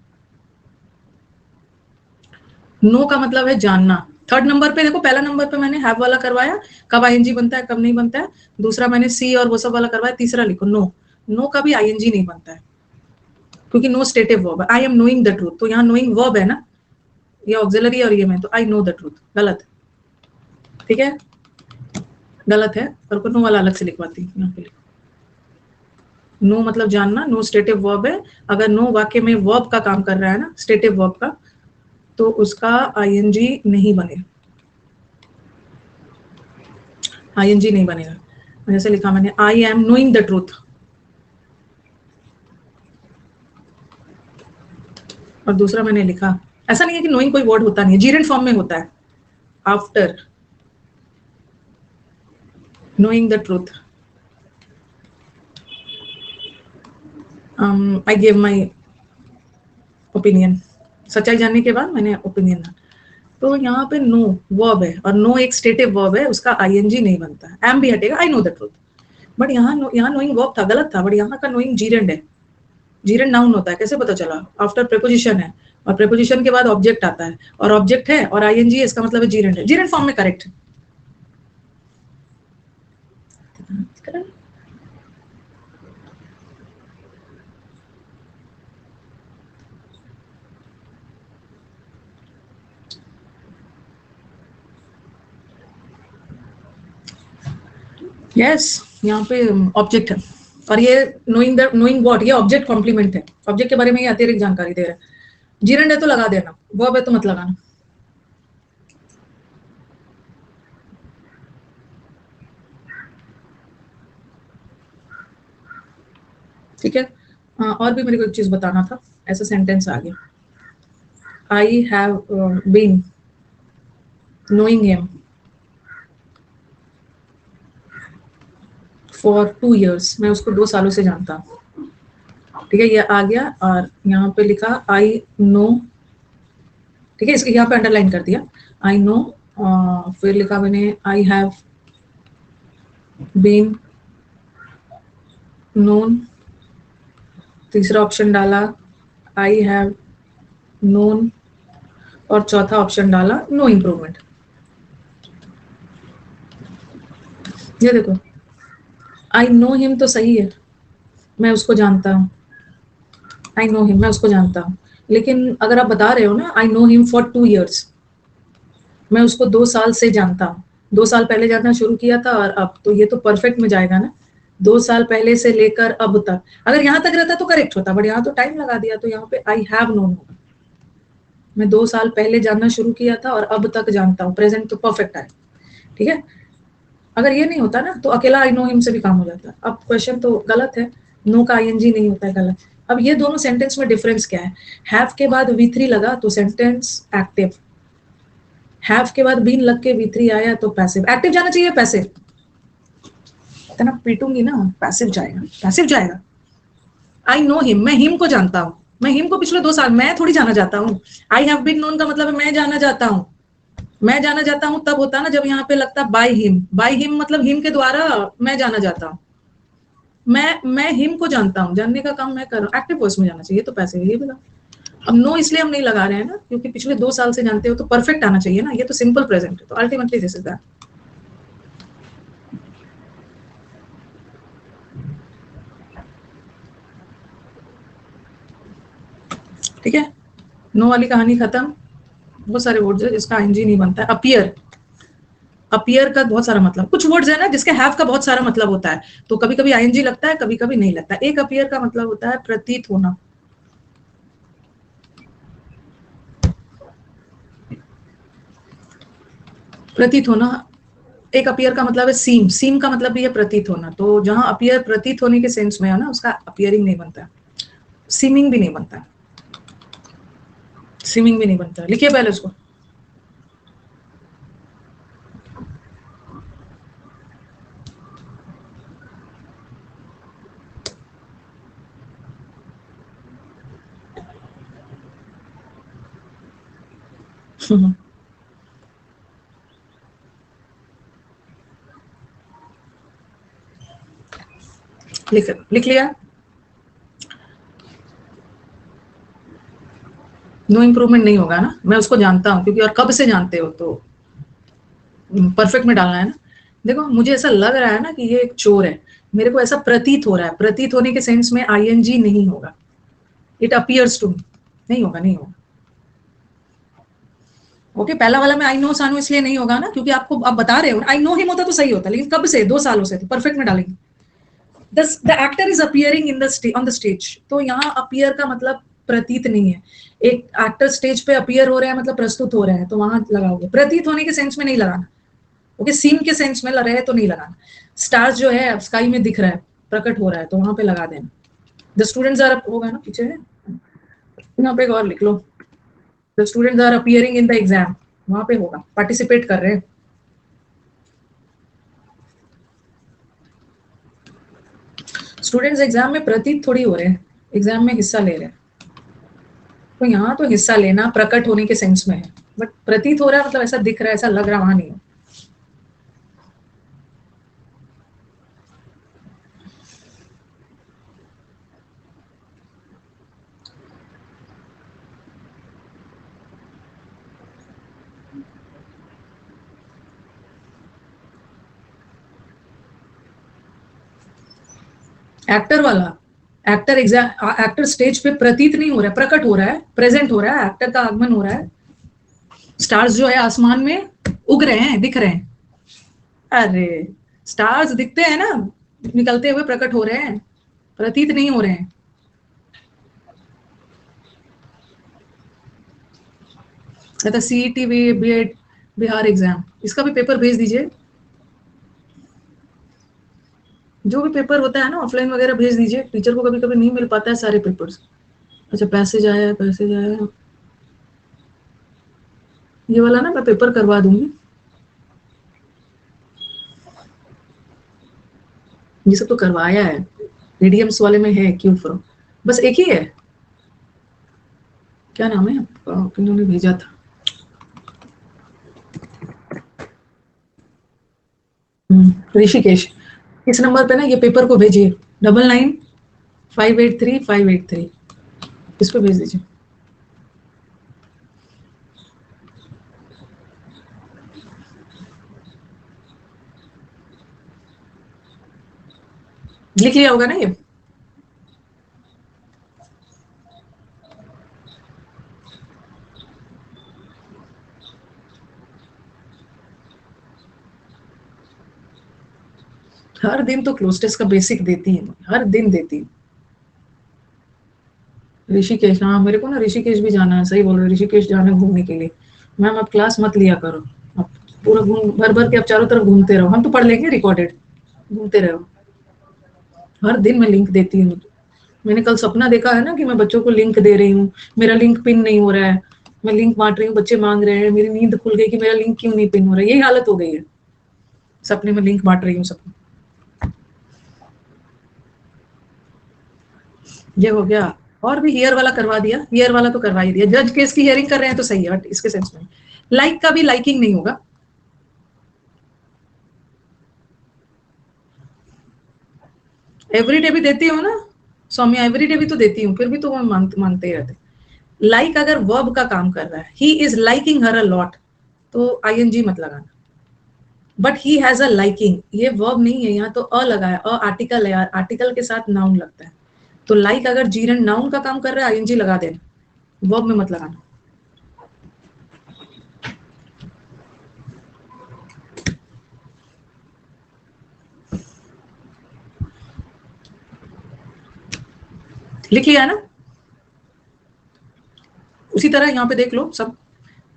नो का मतलब है जानना। थर्ड नंबर पे देखो, पहला नंबर पे मैंने हैव वाला करवाया, कब आईएनजी बनता है कब नहीं बनता है। दूसरा मैंने सी और वो सब वाला करवाया। तीसरा लिखो नो, नो का भी आईएनजी नहीं बनता है, क्योंकि नो स्टेटिव वर्ब है। I am knowing the truth, तो यहाँ नोइंग वर्ब है ना, ये ऑक्सिलरी और ये मैं, तो आई नो द ट्रूथ, गलत। ठीक है, गलत है, और नो वाला अलग से लिखवाती हूँ यहाँ पे। नो मतलब जानना, नो स्टेटिव वर्ब है। अगर नो वाक्य में वर्ब का काम कर रहा है ना, स्टेटिव वर्ब का, तो उसका आईएनजी नहीं बने। आईएनजी नहीं बनेगा। जैसे लिखा मैंने I am knowing the truth, और दूसरा मैंने लिखा, ऐसा नहीं है कि नोइंग कोई वर्ड होता नहीं है, जीरेंट फॉर्म में होता है, after knowing the truth I give my opinion, सच्चाई जानने के बाद मैंने ओपिनियन। तो यहाँ पे नो वर्ब है और नो एक स्टेटिव वर्ब है, उसका आईएनजी नहीं बनता है, एम भी हटेगा, I know the truth. But यहाँ नोइंग वर्ब था, गलत था, बट यहाँ का नोइंग जीरेंड है, जीरेंड नाउन होता है, कैसे पता चला? आफ्टर प्रेपोजिशन है और प्रेपोजिशन के बाद ऑब्जेक्ट आता है और ऑब्जेक्ट है और आईएनजी है, इसका मतलब है जीरेंड है, जीरेंड फॉर्म में करेक्ट है। यस यहाँ पे ऑब्जेक्ट है और ये नोइंग व्हाट, ये ऑब्जेक्ट कॉम्प्लीमेंट है, ऑब्जेक्ट के बारे में ये अतिरिक्त जानकारी दे रहा है। जीरेंड है तो लगा देना, वर्ब है तो मत लगाना। ठीक है, और भी मेरे को एक चीज बताना था, ऐसा सेंटेंस आ गया, I have been knowing him for 2 years, मैं उसको 2 सालों से जानता हूँ। ठीक है, ये आ गया और यहाँ पे लिखा आई नो, ठीक है, इसके यहाँ पे अंडरलाइन कर दिया आई नो, फिर लिखा मैंने आई हैव बीन नोन, तीसरा ऑप्शन डाला आई हैव नोन, और चौथा ऑप्शन डाला नो इम्प्रूवमेंट। ये देखो आई नो हिम तो सही है, मैं उसको जानता हूँ, आई नो हिम मैं उसको जानता हूँ, लेकिन अगर आप बता रहे हो ना I know him for 2 years, मैं उसको 2 साल से जानता हूँ, 2 साल पहले जानना शुरू किया था और अब, तो ये तो परफेक्ट में जाएगा ना, 2 साल पहले से लेकर अब तक। अगर यहाँ तक रहता तो करेक्ट होता, बट यहाँ तो टाइम लगा दिया, तो यहाँ पे आई हैव नोन होगा, मैं 2 साल पहले जानना शुरू किया था और अब तक जानता हूँ, प्रेजेंट तो परफेक्ट है। ठीक है, अगर ये नहीं होता ना तो अकेला आई नो हिम से भी काम हो जाता। अब क्वेश्चन तो गलत है, नो का आईएनजी नहीं होता है, गलत। अब ये दोनों सेंटेंस में डिफरेंस क्या है? हैव के बाद V3 लगा तो सेंटेंस एक्टिव, हैव के बाद बीन लग के V3 आया तो पैसिव। एक्टिव जाना चाहिए, पैसिव, इतना पीटूंगी ना, पैसिव जाएगा, पैसिव जाएगा। आई नो हिम, मैं हिम को जानता हूँ, मैं हिम को पिछले 2 साल, मैं थोड़ी जाना जाता हूँ। आई हैव बीन नोन का मतलब है मैं जाना जाता हूँ, मैं जाना जाता हूँ तब होता है ना जब यहाँ पे लगता है बाय हिम मतलब हिम के द्वारा मैं जाना जाता हूँ, मैं हिम को जानता हूँ, जानने का काम मैं कर रहा हूँ, एक्टिव वॉइस में जाना चाहिए, तो पैसे ये भी। अब नो इसलिए हम नहीं लगा रहे हैं ना क्योंकि पिछले 2 साल से जानते हो तो परफेक्ट आना चाहिए ना, ये तो सिंपल प्रेजेंट है, तो अल्टीमेटली दिस इज दैट। ठीक है, नो वाली कहानी खत्म। बहुत सारे वर्ड्स है जिसका आईएनजी नहीं बनता है। अपीयर, अपीयर का बहुत सारा मतलब, कुछ वर्ड्स है ना जिसके हैव का बहुत सारा मतलब होता है, तो कभी कभी आईएनजी लगता है, कभी कभी नहीं लगता। एक अपीयर का मतलब होता है प्रतीत होना, प्रतीत होना। एक अपीयर का मतलब है सीम, सीम का मतलब भी है प्रतीत होना, तो जहां अपीयर प्रतीत होने के सेंस में है ना उसका अपीयरिंग नहीं बनता, सीमिंग भी नहीं बनता, सीमिंग भी नहीं बनता। लिखिए पहले उसको। लिख लिया। नो इम्प्रूवमेंट नहीं होगा ना, मैं उसको जानता हूँ क्योंकि, और कब से जानते हो, तो परफेक्ट में डालना है ना। देखो मुझे ऐसा लग रहा है ना कि ये एक चोर है, मेरे को ऐसा प्रतीत हो रहा है, प्रतीत होने के सेंस में आईएनजी नहीं होगा, इट अपीयर्स टू, नहीं होगा, नहीं होगा। ओके, पहला वाला में आई नो सानू इसलिए नहीं होगा ना क्योंकि आपको आप बता रहे हो, आई नो हिम होता तो सही होता, लेकिन कब से, 2 सालों से, तो परफेक्ट में डालेंगे। The actor is appearing in the on the stage, तो यहाँ अपीयर का मतलब प्रतीत नहीं है। एक एक्टर स्टेज पे अपीयर हो रहे हैं मतलब प्रस्तुत हो रहे हैं, तो वहां लगाओगे, प्रतीत होने के सेंस में नहीं लगाना। ओके, सीन के सेंस में रहे तो नहीं लगाना। स्टार्स जो है स्काई में दिख रहा है, प्रकट हो रहा है, तो वहां पे लगा देना। द स्टूडेंट्स आर, होगा ना पीछे है, यहाँ पे एक और लिख लो, the students are appearing in the exam, वहां पे होगा पार्टिसिपेट कर रहे हैं। स्टूडेंट्स एग्जाम में प्रतीत थोड़ी हो रहे हैं, एग्जाम में हिस्सा ले रहे हैं। तो यहाँ तो हिस्सा लेना प्रकट होने के सेंस में है, बट प्रतीत हो रहा है मतलब ऐसा दिख रहा है, ऐसा लग रहा, वहां नहीं है। एक्टर वाला, एक्टर एग्जाम, एक्टर स्टेज पे प्रतीत नहीं हो रहा है, प्रकट हो रहा है, प्रेजेंट हो रहा है, एक्टर का आगमन हो रहा है। स्टार्स जो है आसमान में उग रहे हैं, दिख रहे हैं। अरे स्टार्स दिखते हैं ना, निकलते हुए प्रकट हो रहे हैं, प्रतीत नहीं हो रहे हैं। अच्छा, सीईटी बीएड बिहार एग्जाम, इसका भी पेपर भेज दीजिए। जो भी पेपर होता है ना ऑफलाइन वगैरह भेज दीजिए, टीचर को कभी कभी नहीं मिल पाता है सारे पेपर्स। अच्छा, पैसेज आया, पैसेज आया, ये वाला ना मैं पेपर करवा दूंगी। ये सब तो करवाया है, मीडियम्स वाले में है, क्यों फ्रॉम, बस एक ही है। क्या नाम है आपका, इन्होंने भेजा था, ऋषिकेश। इस नंबर पे ना ये पेपर को भेजिए, 99583583, इस पे भेज दीजिए। लिख लिया होगा ना ये? हर दिन तो क्लोज टेस्ट का बेसिक देती है, हर दिन देती है। ऋषिकेश, हाँ मेरे को ना ऋषिकेश भी जाना है, सही बोल रहे, ऋषिकेश जाना है घूमने के लिए। मैम आप क्लास मत लिया करो, आप पूरा घूम भर भर के आप चारों तरफ घूमते रहो, हम तो पढ़ लेंगे रिकॉर्डेड, घूमते रहो। हर दिन मैं लिंक देती हूँ। मैंने कल सपना देखा है ना कि मैं बच्चों को लिंक दे रही हूँ, मेरा लिंक पिन नहीं हो रहा है, मैं लिंक बांट रही हूँ, बच्चे मांग रहे हैं, मेरी नींद खुल गई कि मेरा लिंक क्यों नहीं पिन हो रहा है, यही हालत हो गई है। सपने में लिंक बांट रही हूँ सबको। ये हो गया। और भी हियर वाला करवा दिया, हियर वाला तो करवा ही दिया, जज केस की हियरिंग कर रहे हैं तो सही है, बट इसके सेंस में लाइक का भी लाइकिंग नहीं होगा। एवरीडे भी देती हूँ ना सौम्या, एवरीडे भी तो देती हूँ, फिर भी तो वो मानते ही रहते। लाइक अगर वर्ब का काम कर रहा है, he is liking her a lot, तो आईएनजी मत लगाना। But he has a liking, ये वर्ब नहीं है, यहाँ तो अ लगा है, अ आर्टिकल है, आर्टिकल के साथ नाउन लगता है। तो लाइक अगर जीरन नाउन का काम कर रहा है, आईएनजी लगा देना, वर्ब में मत लगाना। लिख लिया ना? उसी तरह यहाँ पे देख लो सब,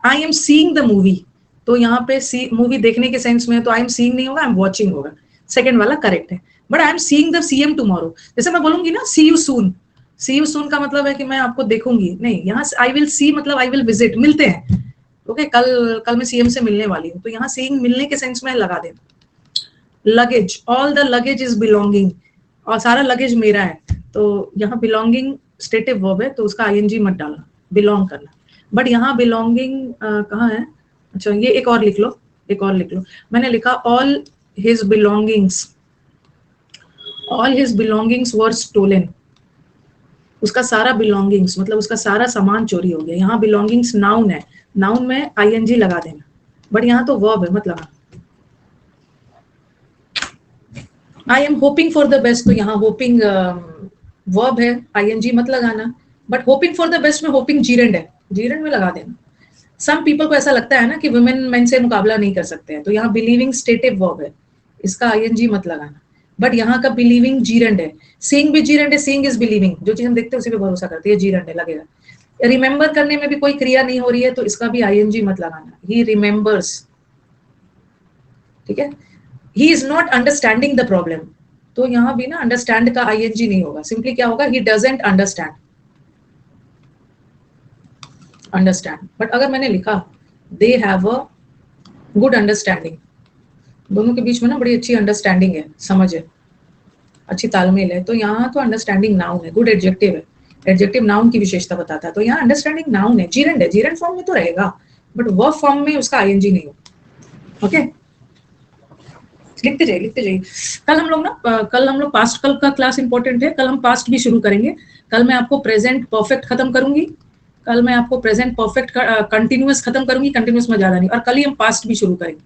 I am seeing the movie, तो यहाँ पे सी मूवी देखने के सेंस में, तो आई एम सीइंग नहीं होगा, आई एम वॉचिंग होगा। सेकंड वाला करेक्ट है। But I am seeing the CM tomorrow, जैसे मैं बोलूंगी ना सी you soon, C you soon का मतलब है कि मैं आपको देखूंगी, नहीं, यहाँ आई विल सी मतलब आई विल विजिट, मिलते हैं। ओके, कल मैं सीएम से मिलने वाली हूँ, तो यहाँ सीइंग मिलने के सेंस में लगा देना। Luggage, all the luggage is belonging, और सारा लगेज मेरा है, तो यहाँ बिलोंगिंग स्टेटिव वर्ब है, तो उसका आईएनजी मत डालना, बिलोंग करना। बट यहाँ बिलोंगिंग कहाँ है? अच्छा, ये एक और लिख लो, एक और लिख लो। मैंने लिखा all his belongings, all his belongings were stolen, उसका सारा बिलोंगिंग्स मतलब उसका सारा सामान चोरी हो गया। यहाँ बिलोंगिंग्स नाउन है, नाउन में आईएनजी लगा देना, बट यहाँ तो वर्ब है, मत लगा। आई am hoping for the best, तो यहाँ होपिंग वर्ब है, आईएनजी मत लगाना। But hopping for the best में होपिंग जीरेंड है, जीरेंड में लगा देना। सम पीपल को ऐसा लगता है ना कि वुमेन मेन से मुकाबला नहीं कर सकते हैं, तो यहाँ बिलीविंग स्टेटिव वर्ब है, इसका आईएनजी मत लगाना। बट यहाँ का बिलीविंग जीरेंड है, सीइंग भी जीरेंड है, सीइंग इज बिलीविंग, जो चीज हम देखते हैं उसी पे भरोसा करते हैं, जीरेंड है, लगेगा। रिमेंबर करने में भी कोई क्रिया नहीं हो रही है, तो इसका भी आईएनजी मत लगाना, ही रिमेंबर्स। ठीक है, he is not understanding the problem, तो यहाँ भी ना अंडरस्टैंड का आईएनजी नहीं होगा, सिंपली क्या होगा, he doesn't understand, understand. But अगर मैंने लिखा they have a good understanding, दोनों के बीच में ना बड़ी अच्छी अंडरस्टैंडिंग है, समझ है, अच्छी तालमेल है, तो यहाँ तो अंडरस्टैंडिंग नाउन है, गुड एडजेक्टिव है, एडजेक्टिव नाउन की विशेषता बताता है, तो यहाँ अंडरस्टैंडिंग नाउन है, जीरेंड है, जीरेंड फॉर्म में तो रहेगा बट वर्ब फॉर्म में उसका आईएनजी नहीं होगा। ओके, लिखते जाइए। कल हम लोग पास्ट, कल का क्लास इंपॉर्टेंट है, कल हम पास्ट भी शुरू करेंगे। कल मैं आपको प्रेजेंट परफेक्ट खत्म करूंगी, कल मैं आपको प्रेजेंट परफेक्ट कंटिन्यूअस खत्म करूंगी, कंटिन्यूअस में ज्यादा नहीं, और कल ही हम पास्ट भी शुरू करेंगे।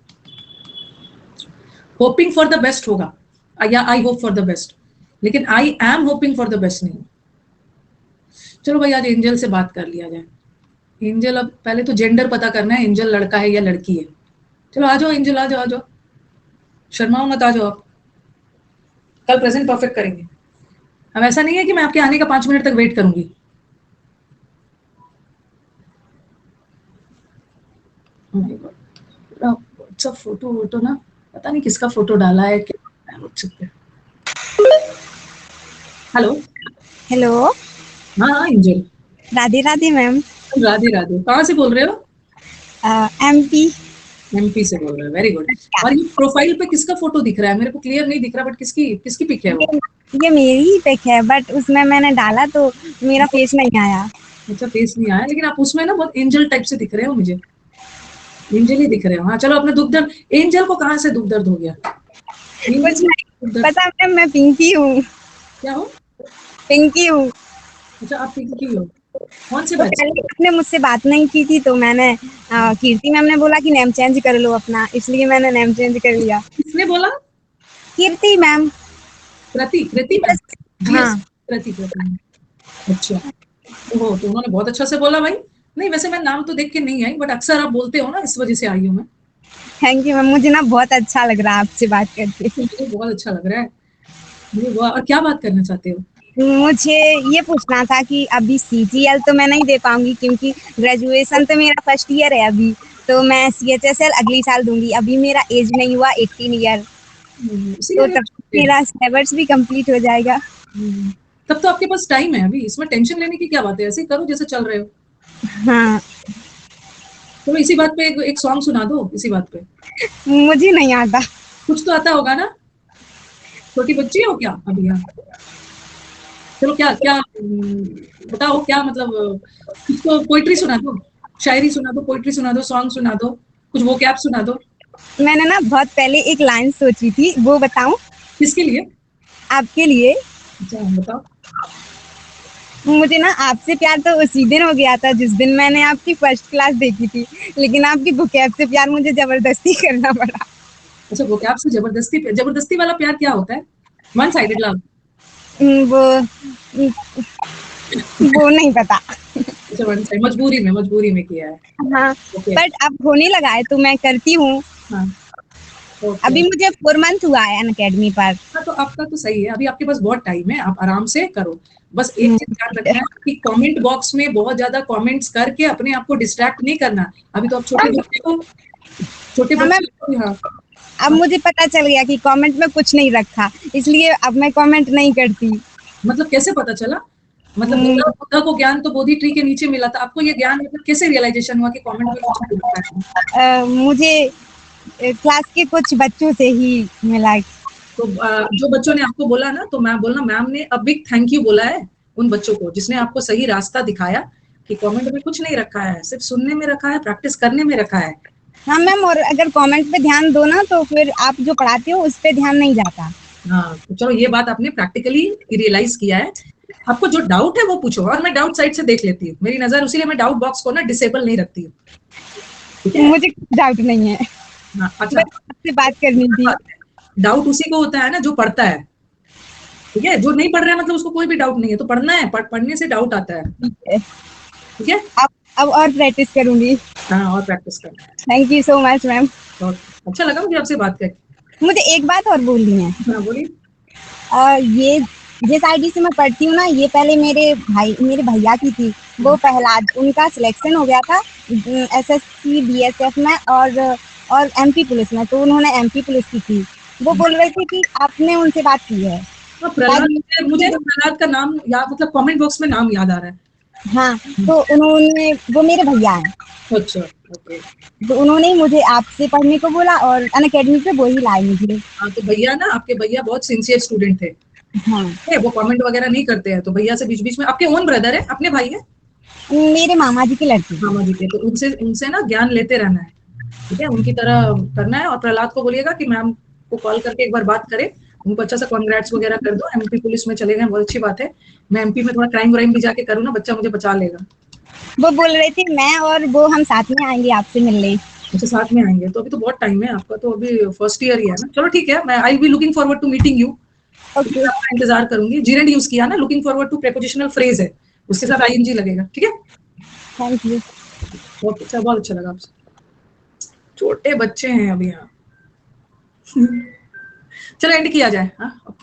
होपिंग फॉर द बेस्ट होगा या I hope for the best, लेकिन I am hoping for the best नहीं। चलो भाई आज एंजल से बात कर लिया जाए। एंजल, अब पहले तो जेंडर पता करना है, एंजल लड़का है या लड़की है। चलो आ जाओ एंजल, आ जाओ, शर्माओ मत, आ जाओ आप। कल प्रेजेंट परफेक्ट करेंगे। अब ऐसा नहीं है कि मैं आपके आने का 5 मिनट तक वेट करूंगी। व्हाट्सएप फोटो ना, पता नहीं किसका फोटो डाला है, क्या व्हाट्सएप पे। हेलो हेलो, हाँ एंजल, राधे राधे मैम। राधे राधे, कहाँ से बोल रहे हो? एमपी। एमपी से बोल रहे हो, वेरी गुड। और ये प्रोफाइल पे किसका फोटो दिख रहा है? मेरे को क्लियर नहीं दिख रहा, बट किसकी पिक है वो? ये मेरी ही पिक है, बट उसमें मैंने डाला तो मेरा फेस नहीं आया। अच्छा, फेस नहीं आया, लेकिन आप उसमें ना बहुत एंजल टाइप से दिख रहे हो मुझे, एंजल ही दिख रहे हो। हाँ चलो, अपना दुख दर्द, एंजल को कहाँ से दुख दर्द हो गया? कुछ नहीं पता मैम, मैं पिंकी हूँ। क्या हो? पिंकी हूँ। अच्छा, आप पिंकी हो, कौन से तो बैच? पहले आपने मुझसे बात नहीं की थी, तो मैंने कीर्ति मैम ने बोला कि नेम चेंज कर लो अपना, इसलिए मैंने नेम चेंज कर लिया। किसने बोला? कीर्ति मैम। कृति मैम। हाँ। कृति मैम। अच्छा, ओह, तो उन्होंने बहुत अच्छा से बोला भाई। नहीं वैसे मैं नाम तो देख के नहीं आई, बट अक्सर आप बोलते हो ना, इस वजह से आई हूँ मैं। थैंक यू मैम, मुझे ना बहुत अच्छा लग रहा है आपसे बात करके। मुझे बहुत अच्छा लग रहा है मुझे। और क्या बात करना चाहते हो? मुझे ये पूछना था कि अभी CGL तो मैं नहीं दे पाऊंगी, क्योंकि ग्रेजुएशन तो मेरा फर्स्ट ईयर है अभी, तो मैं CHSL अगली साल दूंगी। अभी मेरा एज नहीं हुआ 18 ईयर, तो तब मेरा सिलेबस भी कंप्लीट हो जाएगा। तब तो आपके पास टाइम है अभी, इसमें टेंशन लेने की क्या बात है, ऐसे ही करो जैसे चल रहे हो। हाँ। तो इसी बात पे एक सॉन्ग सुना दो, इसी बात पे। मुझे नहीं आता। कुछ तो आता होगा ना, छोटी बच्ची हो क्या अभी? यहाँ चलो, क्या क्या बताओ, क्या मतलब, कुछ तो पोइट्री सुना दो, शायरी सुना दो, पोइट्री सुना दो, सॉन्ग सुना दो, कुछ वो कैप सुना दो। मैंने ना बहुत पहले एक लाइन सोची थी, वो बताऊं? किसके लिए? आपके लिए। अच्छा बताओ। मुझे ना आपसे प्यार तो उसी दिन हो गया था जिस दिन मैंने आपकी फर्स्ट क्लास देखी थी, लेकिन आपकी बुकैब से प्यार मुझे जबरदस्ती करना पड़ा। अच्छा, वो कैप से जबरदस्ती वाला प्यार क्या होता है? One sided love? वो नहीं पता। अच्छा, वन साइड, मजबूरी में किया है। हाँ, बट अब होने लगा है तो मैं करती हूँ। हाँ, अभी मुझे 4 मंथ हुआ है अनअकैडमी पर। हाँ, तो आपका तो सही है, अभी आपके पास बहुत टाइम है, आप आराम से करो। बस एक चीज ध्यान रखना है कि कमेंट बॉक्स में बहुत ज्यादा कमेंट्स करके अपने आप को डिस्ट्रैक्ट नहीं करना। अभी तो आप छोटे बच्चे हाँ। अब मुझे पता चल गया कि कमेंट में कुछ नहीं रखा, इसलिए अब मैं कमेंट नहीं करती। मतलब कैसे पता चला? मतलब बुद्धा को ज्ञान तो बोधि ट्री के नीचे मिला था, आपको ये ज्ञान मतलब कैसे रियलाइजेशन हुआ कि कमेंट में कुछ नहीं लिखा है? मुझे क्लास के कुछ बच्चों से ही मिला। तो जो बच्चों ने आपको बोला ना, तो मैं बोलना, मैम ने अब बिग थैंक यू बोला है उन बच्चों को जिसने आपको सही रास्ता दिखाया कि कमेंट में कुछ नहीं रखा है, सिर्फ सुनने में रखा है, प्रैक्टिस करने में रखा है। हाँ मैम, और अगर कमेंट पे ध्यान दो ना तो फिर आप जो पढ़ाते हो उस पे ध्यान नहीं जाता। हाँ, तो चलो ये बात आपने प्रैक्टिकली रियलाइज किया है। आपको जो डाउट है वो पूछो, और मैं डाउट साइड से देख लेती हूँ, मेरी नजर, उसीलिए मैं डाउट बॉक्स को ना डिसेबल नहीं रखती हूँ। मुझे डाउट नहीं है। हाँ, अच्छा, आपसे बात करनी थी। डाउट उसी को होता है ना जो पढ़ता है, ठीक है? जो नहीं पढ़ रहा है मतलब उसको कोई भी डाउट नहीं है, तो पढ़ना है, पढ़ने से डाउट आता है, ठीक है? अब और प्रैक्टिस करूंगी। हाँ, और प्रैक्टिस करना है। Thank you so much ma'am. अच्छा लगा मुझे आपसे बात करके। मुझे एक बात और बोलनी है। हाँ बोलिए। ये जिस आईडी से मैं पढ़ती हूँ ना, ये पहले मेरे भैया की थी। वो प्रहलाद, उनका सिलेक्शन हो गया था SSC BSF में, और एमपी पुलिस में, तो उन्होंने एमपी पुलिस की थी। वो बोल रहे थे कि आपने उनसे बात की है। हाँ, प्रहलाद, मुझे ना प्रहलाद का नाम याद, मतलब कमेंट बॉक्स में नाम याद आ रहा है। हाँ, तो उन्होंने, वो मेरे भैया हैं, अच्छा, ओके। तो उन्होंने ही मुझे आपसे पढ़ने को बोला और अनअकैडमी पे वो ही लाए मुझे। हाँ, तो भैया ना, आपके भैया बहुत सिंसियर स्टूडेंट थे। हाँ, वो कमेंट वगैरह नहीं करते हैं, तो भैया से बीच बीच में, आपके ओन ब्रदर है, अपने भाई है? मेरे मामा जी के लड़के। मामा जी के, तो उनसे उनसे ना ज्ञान लेते रहना है, ठीक है, उनकी तरह करना है। और प्रहलाद को बोलिएगा कि मैम को कॉल करके एक बार बात करें, उनको अच्छा सा कॉन्ग्रेट्स वगैरह कर दो, एमपी पुलिस में चले गए, बहुत अच्छी बात है। मैं एमपी में थोड़ा क्राइम व्राइम भी जाके करूँ ना, बच्चा मुझे बचा लेगा। वो बोल रहे थे मैं और वो हम साथ में आएंगे आपसे मिलने। अच्छा, साथ में आएंगे, तो अभी तो बहुत टाइम है आपका, तो अभी फर्स्ट ईयर ही है ना। चलो ठीक है, मैं I be looking forward to meeting you. Okay, आपका इंतजार करूंगी। जीरेंड यूज किया ना, looking forward to prepositional phrase है, उसके साथ आईएनजी लगेगा, ठीक है। Thank you. ओके, अच्छा, बहुत अच्छा लगा आपसे। छोटे बच्चे हैं अभी यहाँ। चलो एंड किया जाए, हाँ।